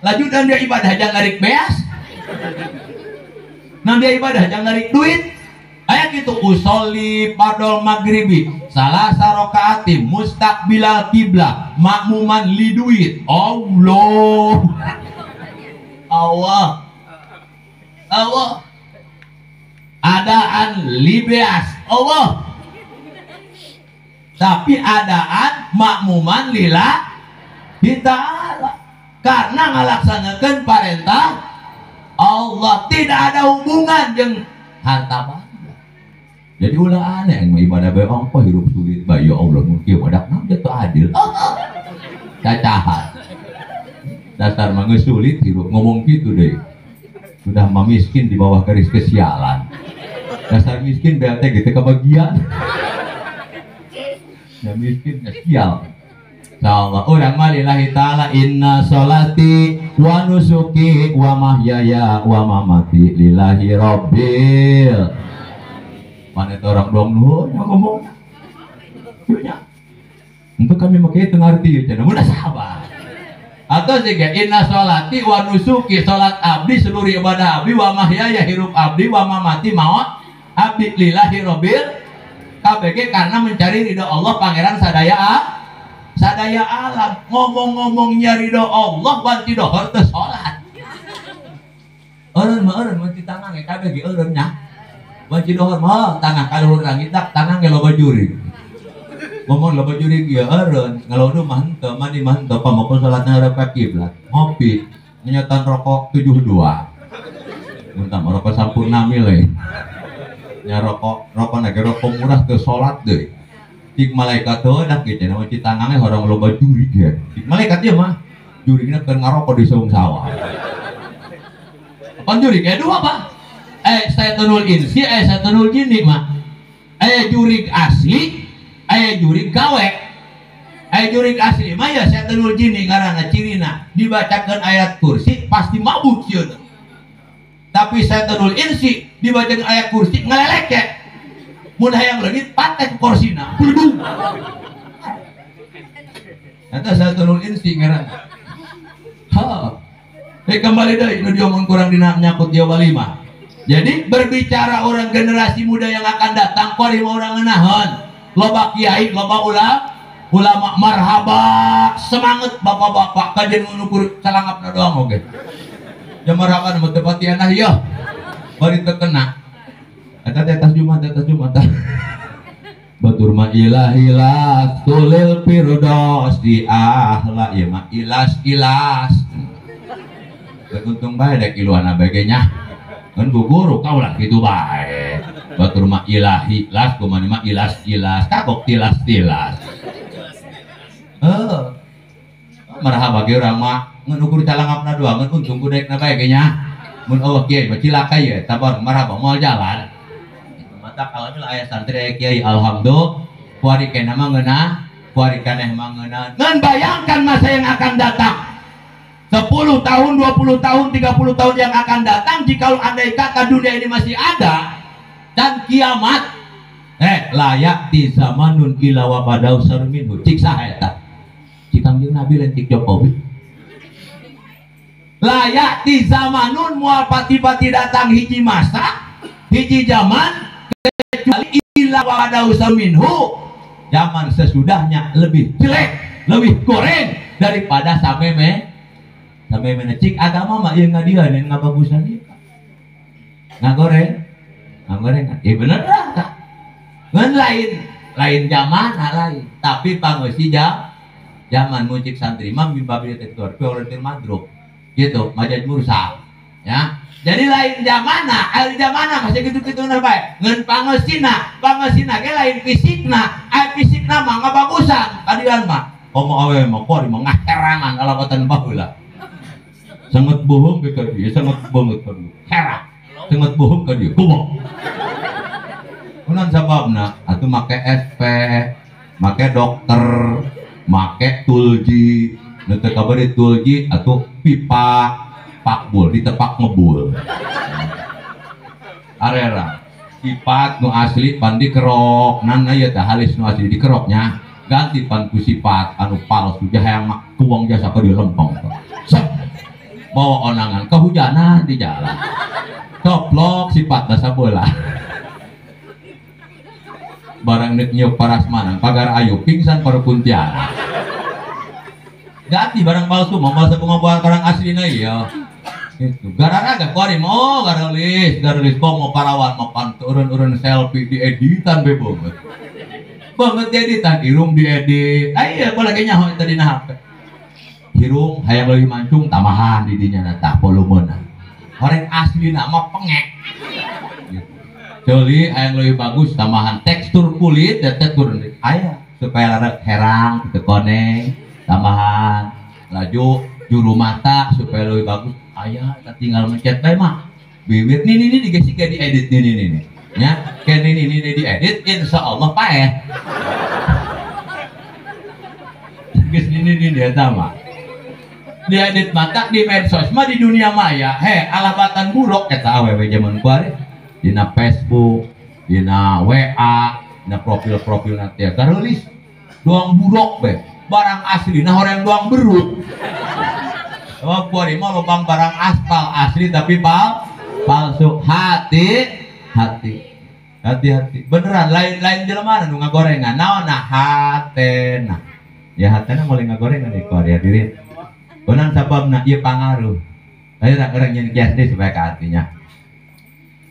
laju dan dia ibadah jangan ngarik beas nan dia ibadah jangan ngarik duit aya kitu usolli fardol maghribi salah sarakaati mustaqbilal kiblah makmuman li duit Allah adaan li beas Allah tapi adaan makmuman lillahi ta'ala karena ngalaksanakan perintah Allah tidak ada hubungan dengan harta benda jadi ulah aneh yang ibadah bae ongkoh hirup sulit bae ya Allah mungkin wadak naon teu adil cacahan dasar mah geus sulit hirup ngomong gitu deh sudah mah miskin di bawah garis kesialan dasar miskin BLT gitu kebagian ya miskin ya sial insyaallah urang mah lillahi ta'ala inna sholati wa nusuki wa mahyaya wa mamati lillahi rabbil mana itu orang doang nuhun yang ngomong untuk kami pakai itu ngerti cenah mudah sabar atau juga inna sholati wa nusuki, sholat abdi seluruh ibadah abdi, wa mahyaya hirup abdi, wa mamati maut abdi lillahi robbil KBG, karena mencari ridho Allah pangeran sadaya alam. Ngomong-ngomongnya ridho Allah banti dohor teu sholat. Eureun mah eureun banti tangan ge KBG eureun nya. Banti dohor mah tangan ka luhur langit tangan ge loba juri. Ngomong loba juri kieu eureun, ngalodu mah henteu, mandi mah henteu, pamoko salatna hareup kiblat. Ngopi, nyetan rokok 72. Muntah rokok sampurna milih. Nya rokok nage rokok murah ke sholat deh. Cik malaikat tuh dah gitu, nama cik tangannya orang loba juri dia. Cik malaikat dia mah jurinya kan ngarokok di saung sawah. Apa juri kayak dua apa? Setanul insi, setanul jinni mah. Juri asli, juri gawe. Juri asli mah ya setanul jinni karena cirina dibacakan ayat kursi pasti mabuk sih. Tapi setanul insi dibacakan ayat kursi ngelelek ya. Mun hayang leungit patek kursina bledung. Eta setanul insi ngaranna. Kembali deui nu diomong kurang dina nyakut dia walimah. Jadi berbicara orang generasi muda yang akan datang, kuari mau orang ngeunahon. Loba kiai, loba ulama marhaba, semangat bapak-bapak kajen ngukur calangapna doang oge. Jamarakan mah teu pati anah ieu. Bari teu kena. Eta teh tas Jumat. Batur ma ilah tulil firdaus di ahla ieu mah ilas. Untung bae dek iluana bagenya. Kan guru kaulah kitu bae. Batur ma ilas kumaha mah ilas kagok tilas. Marhaba ge urang mah ngukur calangapna doang untung kudekna bae ge nya. Mun Allah kiai mah cilaka ye tabar marhaba moal jalan. Mata alhamdulillah aya santri aya kiai alhamdulillah kuari keneh mah ngeunah, kuari keneh mah ngeunah. Ngan bayangkan masa yang akan datang. 10 tahun, 20 tahun, 30 tahun yang akan datang, jika andai kata dunia ini masih ada dan kiamat layak di zamanun ila wa badau sarminhu cik saha eta cik Kangjeng Nabi lan cik Jokowi layak di zamanun moal pati-pati datang hiji masa hiji zaman kecuali ila wa badau sarminhu zaman sesudahnya lebih jelek lebih goreng daripada sampai cik agama mah ieu ngadieuan ngabagusan ieu ngagoreng bener lah ngan lain zaman lain tapi pangeusi zaman mucik santri mah mimba bi detektor orientir madruk gitu majaj mursal ya jadi lain zamana masih gitu-gitu bae ngan pangeusina ge lain fisikna fisikna mah ngabagusan kadian mah komo awe mah kori mah ngaherangan alakotan baheula sangat bohong ke dia, sangat banget ke dia. Heran, sangat bohong ke dia. Kumo. Kunan sababna, atuh make SP, make dokter, make tulji, nanti kabari tulji, atuh pipa, pakbul, ditepak ngebul. Arera, pipa nu asli pan dikerok, nan aya teh halis nu asli dikeroknya, ganti pan ku sifat anu palsu jahang tuang jasa ke di lempeng. Bawa onangan kehujanan di jalan toplok sifat dasa bola barang nek nyok parasmanan pagar ayu pingsan para kuntiana ganti barang palsu mau masa pengobat barang aslinya iya itu gara agak kuari mau garulis kok mau parawan mau panturun selfie di editan bebo banget editan irung diedit ayo boleh kayaknya hoi tadi nah HP hirung hayang leuwih mancung tamahan di dinya tah volumena orang asli nama pengek gitu. Ceuli hayang leuwih bagus tamahan tekstur kulit dan tekstur aya supaya lara herang teu koneng tamahan laju juru mata supaya leuwih bagus aya tinggal mencet bae mah bibir ini digesik di edit ini nya kene ini diedit insyaallah paeh geus ini eta mah diedit mata di medsos mah di dunia maya alabatan buruk eta awewe zaman kuari dina Facebook dina WA dina profil nanti garulis doang buruk be barang asli nah orang doang berut Oh, kuari mah lobang barang aspal asli tapi palsu. Hati-hati beneran lain jelema nu ngagorengan naonna hatena ya hatena mulai ngagorengan di kuari hadirin beunang sababna ieu pangaruh ayeuna urang nyen kias deui supaya ka hatinya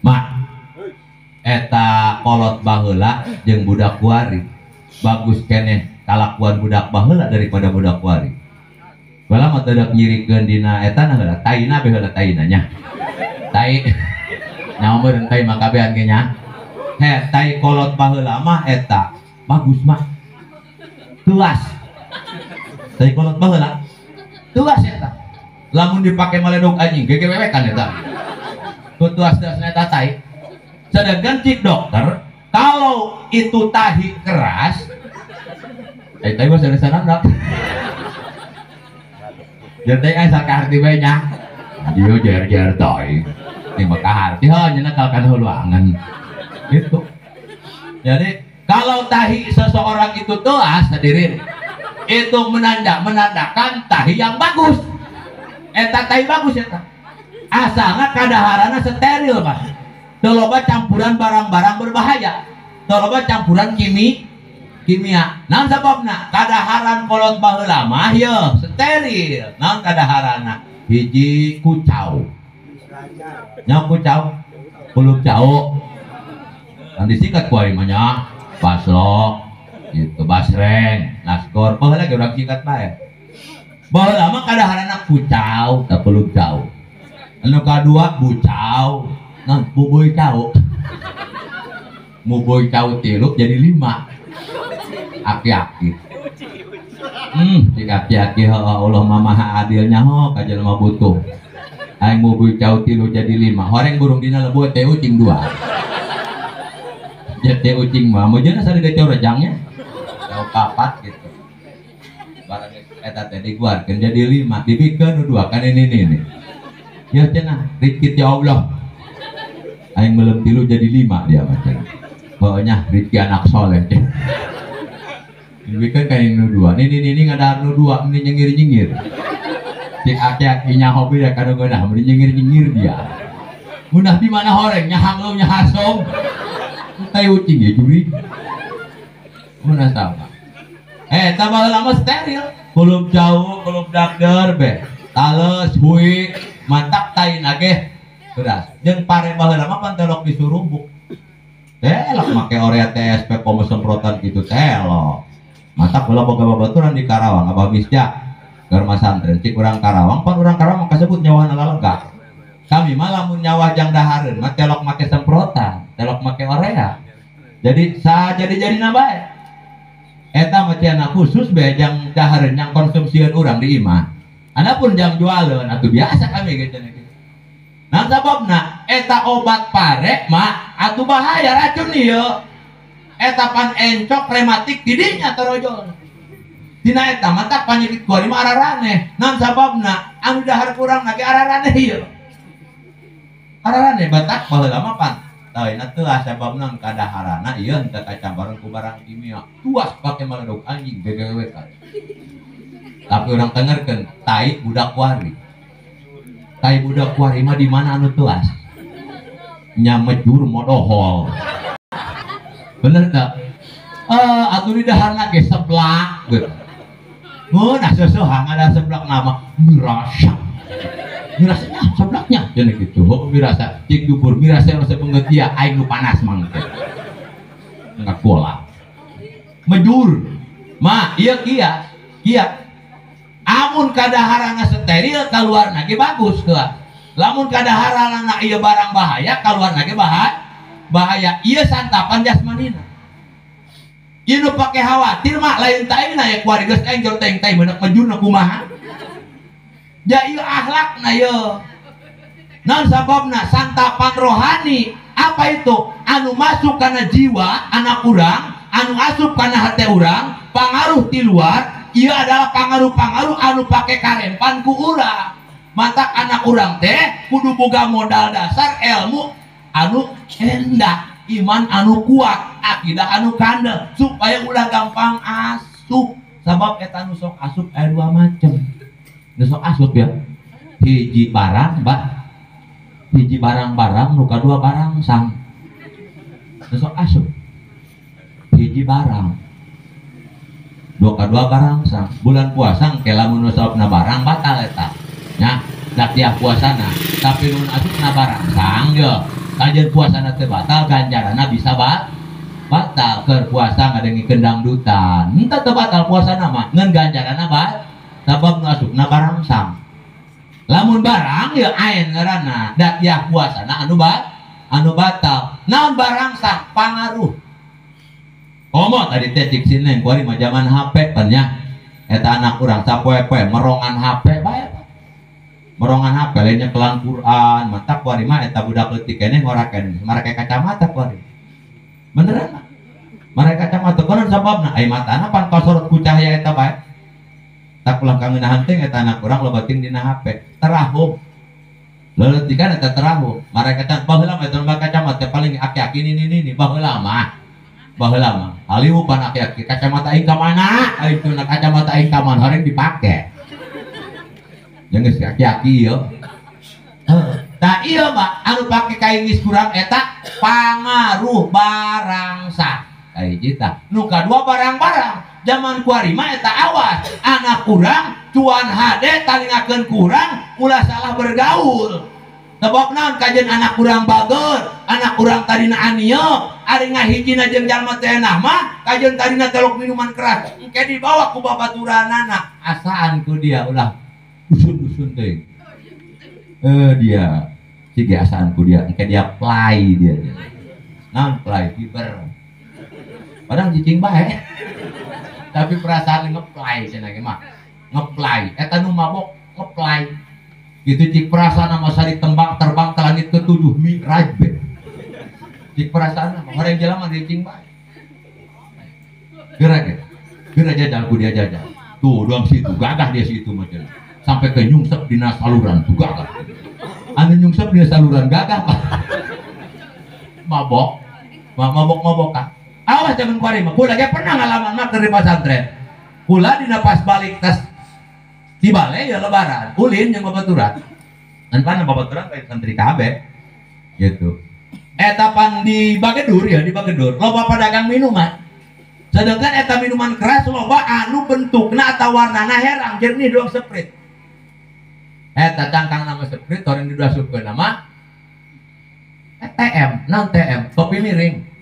mak eta kolot baheula jeung budak kuari bagus keneh kalakuan budak baheula daripada budak kuari. Bala mah teu deuk nyirikeun dina eta na heula taina be heula taina nya. Tai nyaho meureun tai mah kabehan ge nya. He tai kolot baheula mah eta bagus mah. Tuas. Tai kolot baheula tuas eta. Lamun dipake maledog anjing gegewewekan eta. Tuas-tuasna eta tai. Sedangkan cik dokter kalau itu tahi keras tai bahasa Indonesia nanda jadi asal kahar tiba nya dia jer toy tiba kahar dia hanya nakalkan huluangan gitu. Jadi kalau tahi seseorang itu tuas hadirin itu menandakan tahi yang bagus eta tahi bagus eta asalnya kadaharana steril Pak teu loba campuran barang-barang berbahaya teu loba campuran kimia. Naon sababna? Kadaharan kolot baheula mah ye steril. Naon kadaharana? Hiji kucau. Nya kucau. Puluh cau. Kan disingkat ku ari mah nya baslok gitu basreng, naskor. Baheula ge urang singkat bae. Baheula mah kadaharana kucau, teu puluh cau. Anu kadua bucau. Naon buboy cau. Muboy cau tilu jadi 5. Aki-aki cik aki-aki Allah maha adilnya ho ka jelema butuh aing mau bui cau tilu jadi 5 horeng burung dina lebu teh ucing 2 ya teh ucing mah meujeuna sari de corejangnya cau 4 gitu barang eta teh diguarkeun jadi 5 dibikeun 2 kan ini ya cenah rezeki ya Allah aing melem tilu jadi 5 dia macam pokoknya rezeki anak soleh ini kan kayak nu 2 ini ngadar nu 2 ini nyengir cik aki-aki nyaho beda kadang-kadang meni nyengir dia munah di mana horeng nyahang lu nyahasom tai ucing ya juri munah sama tambah lama steril kulub jauh kulub dakder be tales hui mantap tain age beras jeung pare baheula mah pantelok disurubuk telok make orea TSP komo semprotan kitu telok mantap bola boga babaturan di Karawang abah misja garma santren cik urang Karawang pan urang Karawang kasebut nyawa lega kami mah lamun nyawa jang dahareun mah telok make semprotan telok make orea jadi jadi bae eta mah cenah khusus bae jang dahareun yang konsumsieun urang di imah adapun jang jualeun atuh biasa kami gitu nah sababna eta obat pare mah atuh bahaya racun ieu eta pan encok rematik didinya terojol dina eta mantap panyakit kuari mah ararane naon sababna anu dahar kurang lagi ararane ieu ararane batak baheula mah pan teuina teu sababna kadaharana ieu teu kacambaran ku barang kimia tuas pake maledog anjing BGW kan tapi urang tengerkeun tai budak kuari mah di mana anu tuas nya mejur modohol bener tak? Atuh di daharna ge seblak gitu. Nah sesuhang ada seblak nama mirasa. Mirasanya seblaknya jadi gitu. Mirasa cik dubur mirasa rasa pengetia aing nu panas mang teh. Enggak bola. Mejur. Mah ieu kias. Amun kadaharana steril kaluarna ge bagus tuh. Lamun kadaharana ieu barang bahaya kaluarna ge bahaya iya santapan jasmanina ieu nu pake khawatir mah lain taina ya kuari geus aing jor teng tai beuneu majurna kumaha ja ieu akhlakna ieu naon sababna santapan rohani apa itu anu masuk kana jiwa anak urang anu asup kana hate urang pangaruh ti luar ieu adalah pangaruh-pangaruh anu pake karempan ku urang mata anak urang teh kudu boga modal dasar ilmu anu endah iman anu kuat akidah anu kandel supaya ulah gampang asup sabab eta nu sok asup aya 2 macem nu sok asup ya hiji barang hiji barang-barang nu kadua barang sang sok asup hiji barang dua kadua barang sang bulan puasa ke lamun sabna barang batal eta nya dak tiap puasana tapi nun asupna barang sang yo kajian puasana teu batal ganjaranna bisa batal keur puasa ngadengikeun dangdutan henteu teu batal puasana mah ngeun ganjaranna sabab nu asupna barang sang lamun barang ya ain ngaranna da tiap puasana anu batal naon barang sang pangaruh komo tadi teh cik sineng kuari mah zaman HP pan nya eta anak urang sapoe-poe merongan HP bae merongan HP lainnya kelang Quran mantap kuari mah eta budak leutik keneh ngorakeun marake kacamata kuari beneran mah marake kacamata konon sababna ai matana pan kasorot ku cahaya eta bae tak pulang kangenahan teh eta anak urang lobating dina HP terahum leuletikan eta terahum marake kacamata baheula mah eta kacamata paling aki-aki ini baheula mah aliu pan aki-aki kacamata aing ka mana itu na kacamata aing ka mana horeng dipake jeung geus aki-aki ieu tah ieu mah anu pake kain geus kurang eta pangaruh barang sah kahiji tah nu kadua barang-barang zaman kuari mah eta awas anak kurang cuan hade talingakeun kurang ulah salah bergaul sebab naon kajian anak kurang bager anak kurang tadina anieu ari ngahijina jeung jalma teh enah mah kajian tadina telok minuman keras engke dibawa ku babaturanana asaan ku dia ulah usun-usun teh dia sige asaan ku dia engke dia play dia naon play fiber padahal cicing bae tapi perasaan ngeplay cenah ge mah ngeplay eta nu mabok ngeplay gitu cik perasaan nama sari terbang ke langit ke-7 Mi'raj be cik perasaan nama orang jalan di cing bae gerak jajal ku dia jajal tuh doang situ gagah dia situ macam sampai ke nyungsep dina saluran tuh gagah anu nyungsep dina saluran gagah mabok kan awas jangan kuari mah kula ge pernah ngalaman mah dari pesantren kula dina pas balik tas di balai ya lebaran ulin yang babaturan dan pan babaturan kayak santri KB gitu etapan di Bagedur ya di Bagedur loba pedagang minuman sedangkan eta minuman keras loba anu bentukna atau warnana herang jernih doang Sprite eta cangkang nama Sprite orang didasupkeun nama TM non TM topi miring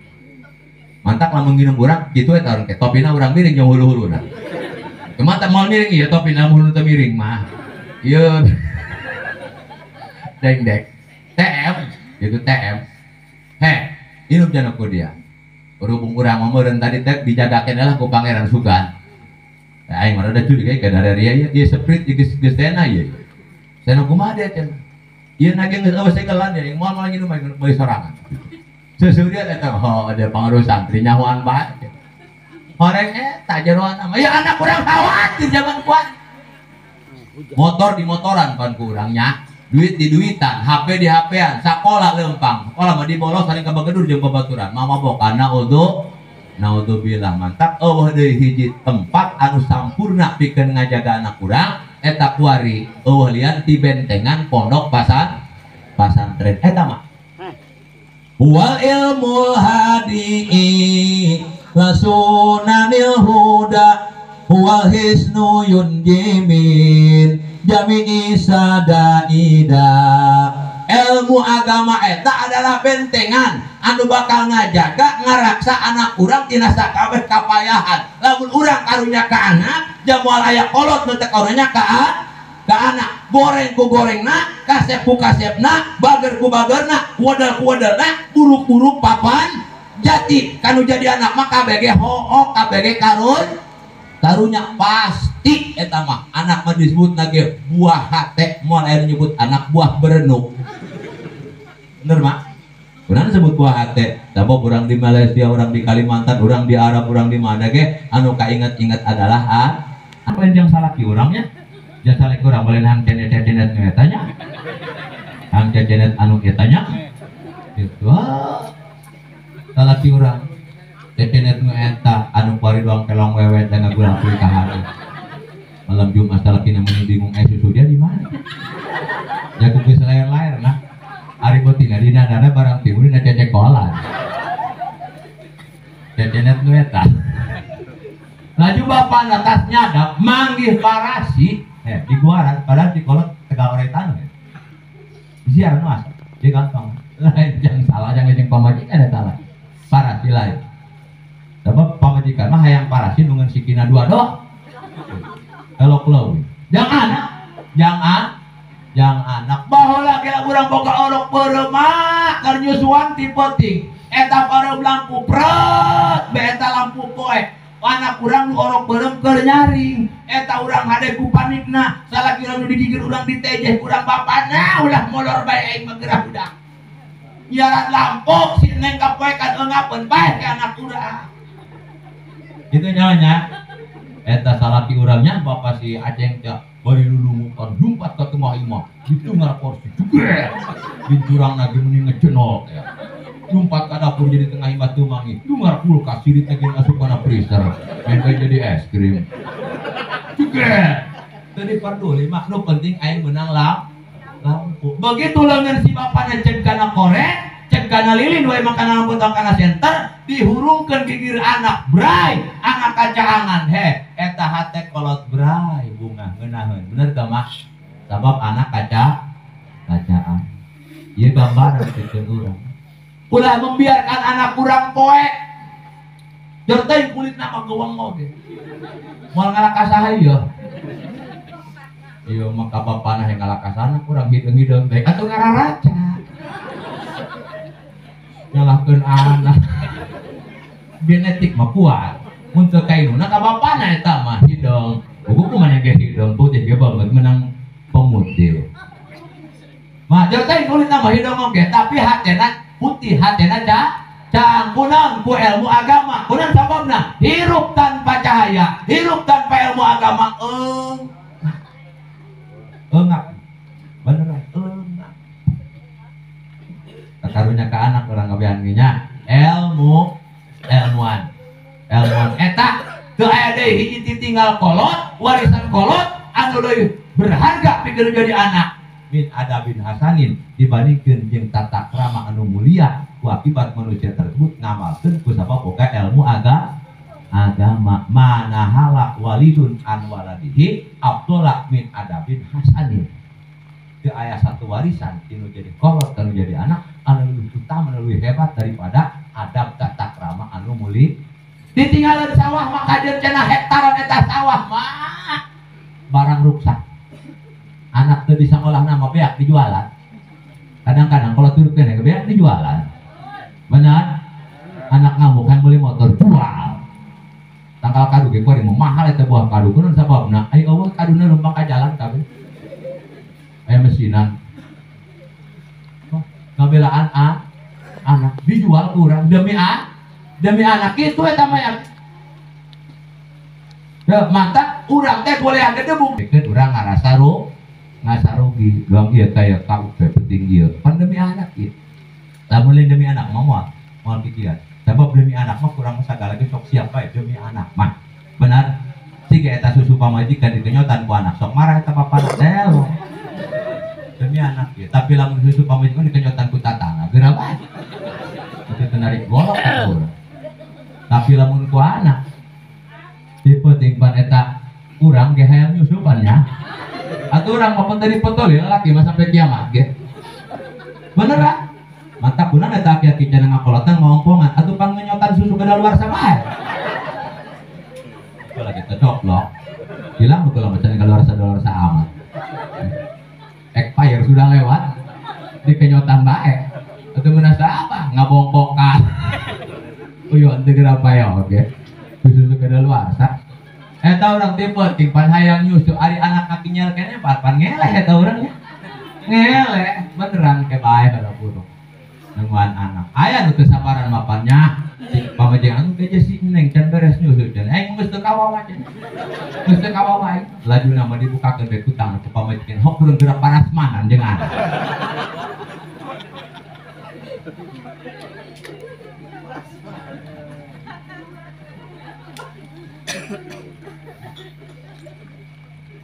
mantap lamun nginum urang kitu eta urang ke topina urang miring jeung hulu-huluna kemata mau miring iya topi namun teu miring mah iya dek TM itu TM hidup jangan ku dia berhubung kurang meureun tadi teh dijagakeun lah ku Pangeran Sugan aing mah rada curiga ka dareria ieu Sprite geus tena ieu sana kumaha dia cenah ieu nage geus eueuh segelan ya moal nginum meuli sorangan seseureut eta ada pangaruh santri nyahoan bae orang tak jeroan nama ya anak kurang khawatir zaman kuat motor di motoran pan kurangnya duit di duitan HP di HP-an sakola lempang sekolah mah dibolos saling ka Bagedur jeung babaturan mama bokana naudzu billah mantap deui hiji tempat anu sampurna pikeun ngajaga anak kurang eta kuari lian ti bentengan pondok pasantren eta mah wal ilmul hadi lasunanil huda huwal hisnu yunjimin jami'i sadaida ilmu agama eta adalah bentengan anu bakal ngajaga ngaraksa anak urang tina sakabeh kapayahan lamun urang karunya ka anak jamual aya kolot nu teu karunya ka anak goreng ku gorengna kasep ku kasepna bager ku bagerna kuodal ku kuodelna buruk-buruk papan jati kanu jadi anak mah KBG hook KBG karunya pasti eta mah anak mah disebut nage buah hate moal air nyebut anak buah berenuk bener mah urang disebut buah hate sabab urang di Malaysia urang di Kalimantan urang di Arab urang di mana ge anu kainget-inget adalah apa yang salah ki urangnya jasa lek urang boleh hang cenet-cenet nu eta nya hang cenet anu eta nya gitu salaki urang cenet nu eta anu kuari doang kelong wewet dan ngagulang kulit kahari malam Jumat laki namanya bingung susu dia di mana? Jago ke layar nah. Ari botina di nadana barang timur dina cecek kolan. Cecenet nu eta. Laju bapak atas nyadap manggih parasi di guaran padahal di kolot tegal oretan. Siar nu asa di kantong. Lain jangan salah jangan jeung pamajikan eta salah. Parasi lain. Sebab pamajikan mah hayang parasi nungan sikina dua doh. Elok leuwih. Jangan anak baheula kira urang boga orok beureum mah keur nyusuan ti penting eta pareup lampu pret be eta lampu poe anak urang nu orok beureum keur nyaring eta urang hade ku panikna salaki urang nu digigir urang ditejeh urang bapana ulah molor bae aing mah geurah budak nyaran lampu si neng kapoekan eungapeun bae ke anak urang kitu nya eta salaki urangnya bapak si Aceng teh bari lulungukan lumpat ke tengah imah ditungar porsi juga dincurang lagi mending ngejenol ya lumpat ke dapur jadi tengah imah tuh mangi tungar kulkas sirit lagi masuk ke freezer main jadi es krim juga tadi peduli makhluk penting aing menang lampu begitu lengan si bapaknya cek kana korek cek kana lilin wae makanan lampu tong kana senter dihurungkeun gigir anak bray anak kacaangan eta hate kolot bray bunga ngeunaheun bener teh mah sabab anak kacaan ieu gambaran pikeun urang ulah membiarkan anak kurang poek jor teh kulitna mah geuweng oge moal ngalakasaha ieu ieu mah ka bapana yang ngalakasana kurang hideung-hideung bae atuh ngararaca nyalahkeun anak genetik mah kuat mun teu kainuna ka bapana eta mah hidung buku kumaha ge hidung putih ge banget menang pemutil mah jauh teh kulitna mah hidung oge tapi hatena putih hatena cang kunaon ku ilmu agama kunaon sababna hirup tanpa cahaya hirup tanpa ilmu agama eungak beneran eungak karunya ke anak orang ngabean nya ilmuwan eta teu aya deui hiji tinggal kolot warisan kolot anu leuwih berharga pikeun jadi anak min adabin hasanin dibandingkeun jeung tata krama anu mulia ku akibat manusia tersebut ngamalkeun ku sabab boga ilmu agama manahala walidun an waladihi afdala min adabin hasanin teu aya satu warisan anu jadi kolot anu jadi anak anu lebih utama anu lebih hebat daripada adab tata krama anu mulia ditinggalan sawah mah kadir cenah hektaran eta sawah mah barang ruksak anak teu bisa ngolah nama beak dijualan kadang-kadang kalau turun kene beak dijualan benar anak ngamuk kan beli motor jual tanggal kadu ge kuring mahal eta buah kadu kunaon sababna ai eueuh kaduna numpang ka jalan kabeh aya mesinan ngabelaan anak dijual kurang demi anak itu eta mah ya mantap urang teh boleh ada debu deket urang ngarasa rugi doang ieu teh ka penting ieu pan demi anak ieu lamun demi anak mah moal pikiran sabab demi anak mah kurang sagala ge sok siap bae demi anak mah benar siga eta susu pamajikan dikenyotan ku anak sok marah eta bapak teh demi anak ieu tapi lamun susu pamajikan dikenyotan ku tatangga geura bae itu narik golok atuh tapi lamun ku anak tipe tingpan eta urang ge hayang nyusupannya atuh urang mah dari potol ya laki mah sampai kiamat ge bener ah mantap bener eta aki-aki cenah ngakolotan ngompongan atuh pan ngenyotan susu ke luar sama itu lagi tercoplok bilang betul lah macam keluar sa amat expired sudah lewat di kenyotan bae atuh menasa apa ngabongkokan uyo ente gerapa ya oke susu ke luar sa eta urang tipe tingpan hayang nyusu ari anak kakinya kene pan ngeleh eta urangnya ngeleh beneran ke bae kada burung nungguan anak aya nu kesabaran mapannya pamajikan teh si neng can beres nyusu can aing geus teu kawawa can geus teu kawawa laju nama dibukakeun bae kutang ke pamajikan hok urang geura parasmanan jeung anak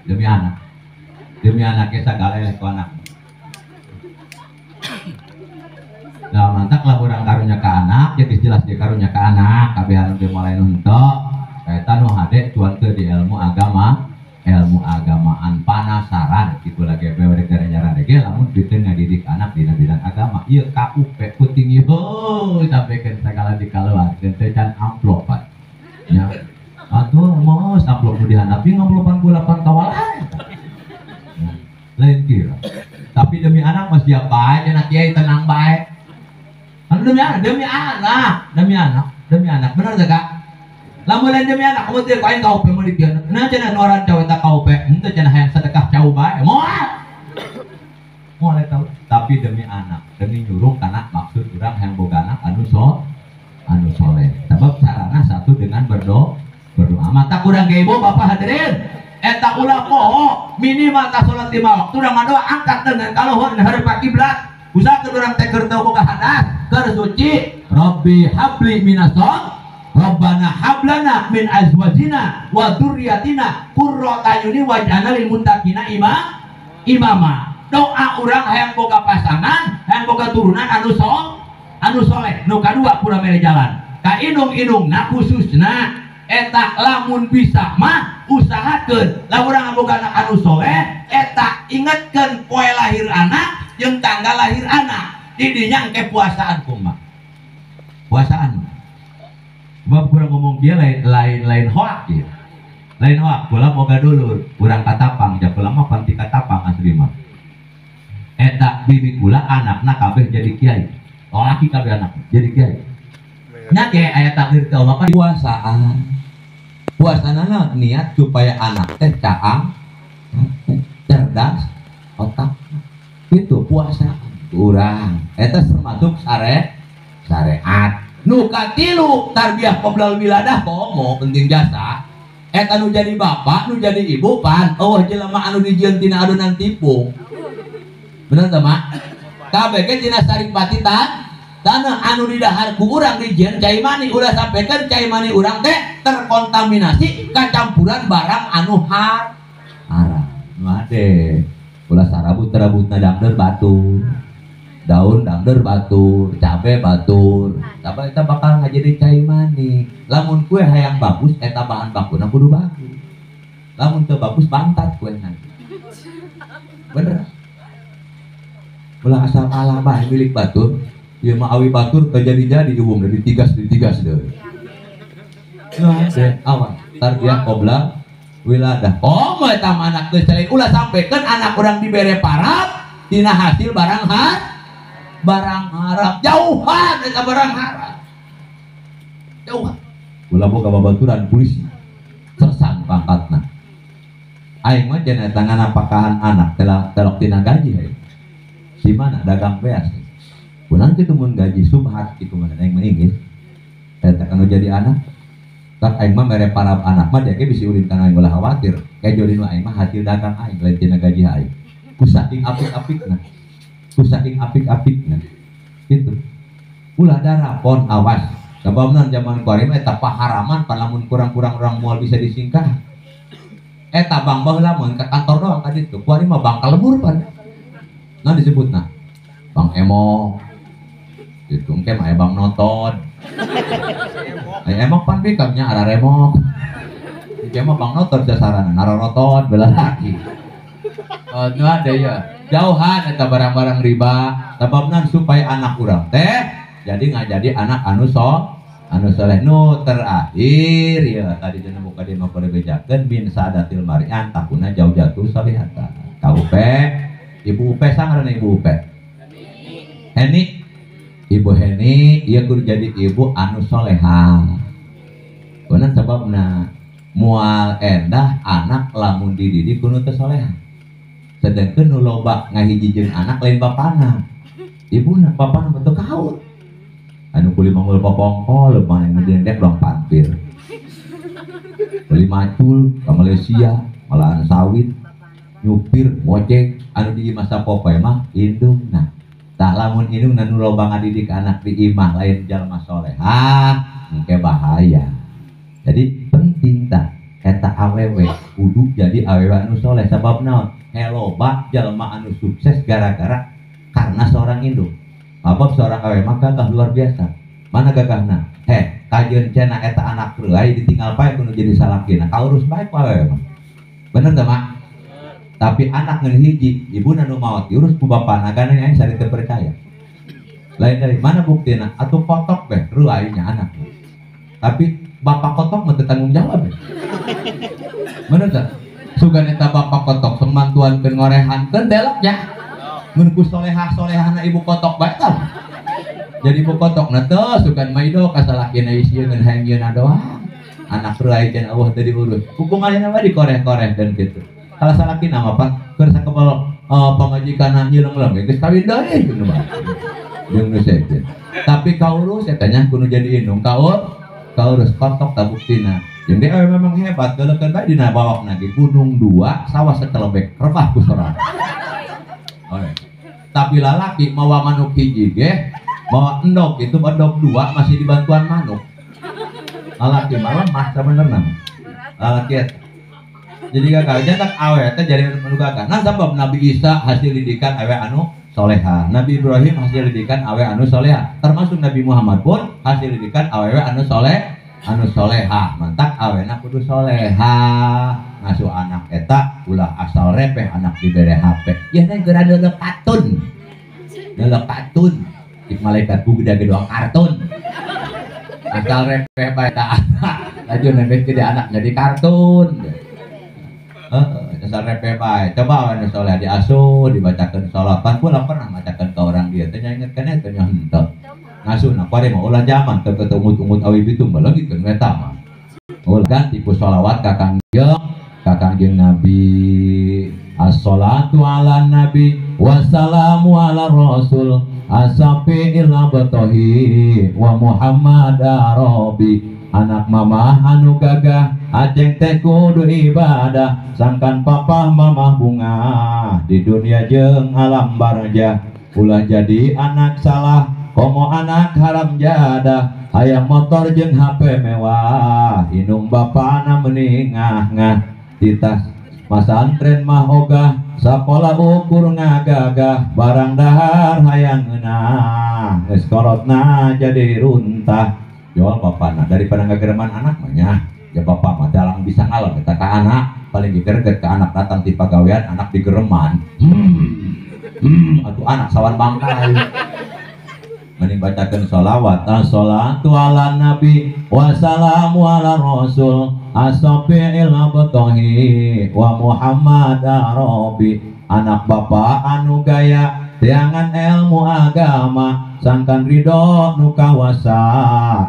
demi anaknya segala elek anak. Nah mantap lah orang karunya ke anak, jadi jelas dia karunya ke anak, kabehan dia mulai nuntok, kaitan nu hade cuan ke di ilmu agamaan panasaran, gitu lagi beberapa gara-gara dege, lamun kita ngadidik anak di bidang agama, iya kaku puting yo, sampai kan segala dikeluar, dan tecan amplop pak, ya, atuh mau amplop mu dihanapi ngamplopan gulapan kawalan, lain kira, tapi demi anak mas dia baik, anak kiai tenang baik. Demi anak, benar gak kak? Lamun lain demi anak, kamu tidak kain kau mau dipian. Nah cina noran cawe tak kau itu cina yang sedekah jauh baik. Mau tahu. Tapi demi anak, demi nyuruh karena maksud orang yang boga anak anu soleh. Sebab caranya satu dengan berdoa. Mata kurang ke ibu bapak hadirin. Eta ulah poho minimal ka salat 5 waktu urang ngadoa angkat dengan kaluhur hareup kiblat. Usaha orang teker tau boga hadas keur suci Rabbi habli minasol Rabbana hablana min azwajina wa dzurriyyatina qurrata ayuni waj'alna lil muttaqina imama. Doa urang hayang boga pasangan, hayang boga turunan anu soleh. Nu kadua pura mere jalan. Ka inung-inungna khususna eta lamun bisa mah usahakeun lamun urang boga anak anu soleh eta ingetkeun poe lahir anak jeung tanggal lahir anak didinya engke puasaan kumaha puasaan sebab kurang ngomong dia lain hoak ya lain hoak kula boga dulur urang katapang ja kula mah panti katapang asli mah eta bibi kula anakna kabeh jadi kiai laki kabeh anak jadi kiai nya ge aya takdir teh Allah puasanana niat supaya anak teh caang cerdas otak itu puasa urang eta termasuk syariat nu katilu tarbiyah qoblal wiladah komo penting jasa eta nu jadi bapak nu jadi ibu pan jelema anu dijieun tina adonan tipu bener teh mak kabeh ge tina saripati tanah anu didahar ku urang dijieun cai mani ulah sampaikan cai mani urang teh terkontaminasi kacampuran barang anu haram nu ade ulah sarabut terabutna dangder batur daun dangder batur cabe batur tapi kita bakal ngajadi cai mani lamun kue hayang bagus eta bahan bakuna kudu bagus lamun teu bagus bantat kue nanti bener ulah asal alaba milik batur ieu mah awi batur kejadi-jadi umum dari tigas deui awas tarbiyah qobla wiladah eta anak geus selain ulah sampaikan anak orang dibere parab tina hasil barang haram jauhan eta barang haram jauhan ulah boga babaturan polisi sersan pangkatna aing mah cenah tangan apakahan anak telok tina gaji he si mana dagang beas punang kitu mun gaji subhat kitu mah aing mah inggih eta kanu jadi anak tak aing mah mere parab anak mah dia ge bisi ulin kana aing ulah khawatir kayak jodin mah aing mah hasil dagang aing lain tina gaji aing ku saking apik-apikna gitu ulah darapon awas sababna zaman kuari mah eta paharaman palamun kurang-kurang orang moal bisa disingkah eta bang baheula mun ka kantor doang ka ditu kuari mah bang kalebur pan nah disebutna bang emo gitu engke mah bang nonton emok pan bikamnya ada remok engke mah bang nonton dasarana naronoton bela laki nu ada ya jauhan eta barang-barang riba sababna supaya anak urang teh jadi ngajadi anak anu soleh nu terakhir ya tadi dina muka di mah pada bejakeun min sadatil mari'an takuna jauh-jatuh salihata ka upe ibu upe sangaranna ibu upe Heni ibu Heni ieu kudu jadi ibu anu soleha beunang sababna moal endah anak lamun dididik kudu teu soleha sedangkeun nu loba ngahijieun anak lain bapana ibuna bapana betul kaut anu kuli mangul popongkol mana ngedendek dong pampir beli macul ke Malaysia malahan sawit nyupir ngojek anu di masa popoe mah indung nah tak lamun indung nu loba ngadidik anak di imah lain jalma solehah engke bahaya jadi penting tak eta awewe kudu jadi awewe anu soleh. Sabab naon? Heloba jalma anu sukses gara-gara karena seorang induk. Apa seorang awewe mah gagah luar biasa. Mana gagahna? Kajeun cenah eta anak reuy ditinggal pae kudu jadi salakina. Kaurus bae ku awewe mah. Bener teh mah? Tapi anak ngeun hiji, ibuna nu maot diurus ku bapana gana aing sari teu percaya. Lain dari mana buktina? Atuh kotok beh reuy nya anak. Tapi bapak kotok mah teu tanggung jawab. Bener teh? Sugan eta bapak kotok semantuankeun ngorehankeun delok nya. Mun ku solehah-solehahna ibu kotok bae tah. Jadi ibu kotok na teh sugan maido kasalakina isieun ngeun hayangieuna doang. Anak reuy cenah Allah teu diurus. Hukumanna mah dikoreh-koreh dan kitu. Kalau salakina mah pan keur sakepel pamajikanna nyileung-leung geus kawin deui jeung mah. Jeung nu sejen. Tapi kaurus eta nya kudu jadi indung kaurus kotok ta buktina. Jeung dia memang hebat geulekeun bae dina bawahna ge gunung 2 sawah sakelebek rebah ku sorang. Tapi lalaki mawa manuk hiji ge mawa endog itu endog 2 masih dibantuan manuk. Lalaki mah lemah sabenerna. Lalaki eta. Jadi gagah jantan awe teh jadi anu gagah. Nah sabab Nabi Isa hasil didikan awe anu soleha. Nabi Ibrahim hasil didikan awe anu soleha. Termasuk Nabi Muhammad pun hasil didikan awe anu soleha. Mantak awena kudu soleha. Ngasuh anak eta ulah asal repeh anak dibere HP. Ya teh geura lepatun. Lepatun. Dik malaikat ku gede doang kartun. Asal repeh bae ta anak. Laju nembes jadi anak jadi kartun. Asal repeh bae. Coba anu soleh diasuh, dibacakeun sholatan pula pernah macakeun ka orang dia teh nyaingetkeun eta nya henteu. Ngasuhna kuari mah ulah zaman teu ketemu awi bitung baleungikeun eta mah. Ulah ganti ku sholawat ka Kangjeng Nabi. As-sholatu ala nabi wassalamu ala rasul asafi'il abtahi wa Muhammad arabi. Anak mamah anu gagah aceng teh kudu ibadah sangkan papa mamah bunga di dunia jeung alam barja. Ulah jadi anak salah komo anak haram jadah hayang motor jeung HP mewah indung bapana meningah-ngah. Titas masantren mah ogah sakola ukur ngagagah barang dahar hayang ngeunah geus kolotna jadi runtah. Jual bapana daripada ngagereman anak mah nya ya bapak mah dalang bisa ngalem eta ka anak paling digereget ka anak datang ti pagawean anak digereman atuh anak sawan bangkai. Mending bacakeun sholawat. As-sholatu ala nabi wassalamu ala rasul as-safi'il abtahi wa Muhammad arabi. Anak bapak anu gaya teangan ilmu agama sangkan ridho nu kawasa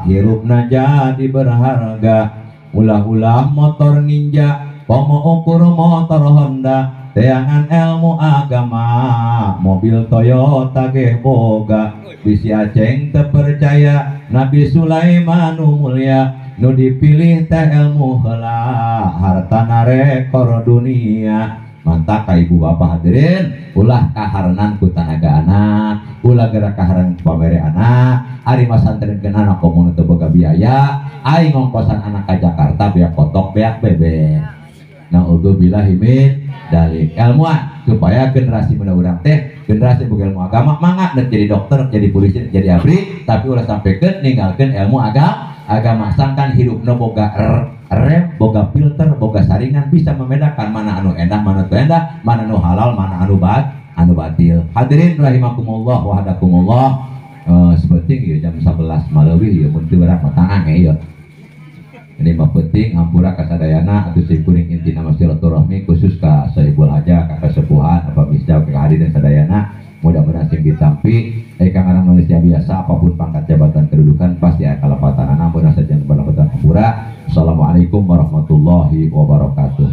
hirupna jadi berharga. Ulah-ulah motor ninja pomo ukur motor Honda teangan ilmu agama mobil Toyota ge boga. Bisi aceng terpercaya Nabi Sulaiman nu mulia nu dipilih teh ilmu heula hartana rekor dunia. Mantap ka ibu bapak hadirin ulah kaharenan ku tanaga anak ulah gerak kaharenan pamere anak ari masantrenkeun anak komun teu boga biaya aing ngongkosan anak ka Jakarta beak kotok beak bebek. Naudzubillahi min dalik. Ilmuan supaya generasi muda urang teh generasi boga ilmu agama mangga jadi dokter jadi polisi jadi abri tapi ulah sampaikeun ninggalkeun ilmu agama sangkan hidupna boga rem boga filter boga saringan bisa membedakan mana anu endah mana teu endah mana anu halal mana anu batil. Hadirin rahimakumullah wa hadakumullah. Sepenting ieu jam 11 maleuwih ieu mun teu urang tangan ieu. Ini mah penting hampura kasadayana atuh simkuring intina silaturahmi khusus ka saibul haja ka kasepuhan apa bisa ka hadirin sadayana mudah-mudahan sing ditampi kang arang manusia biasa apapun pangkat jabatan kedudukan pasti aya kalapatanana mudah saja berlambatan hampura. Assalamualaikum warahmatullahi wabarakatuh.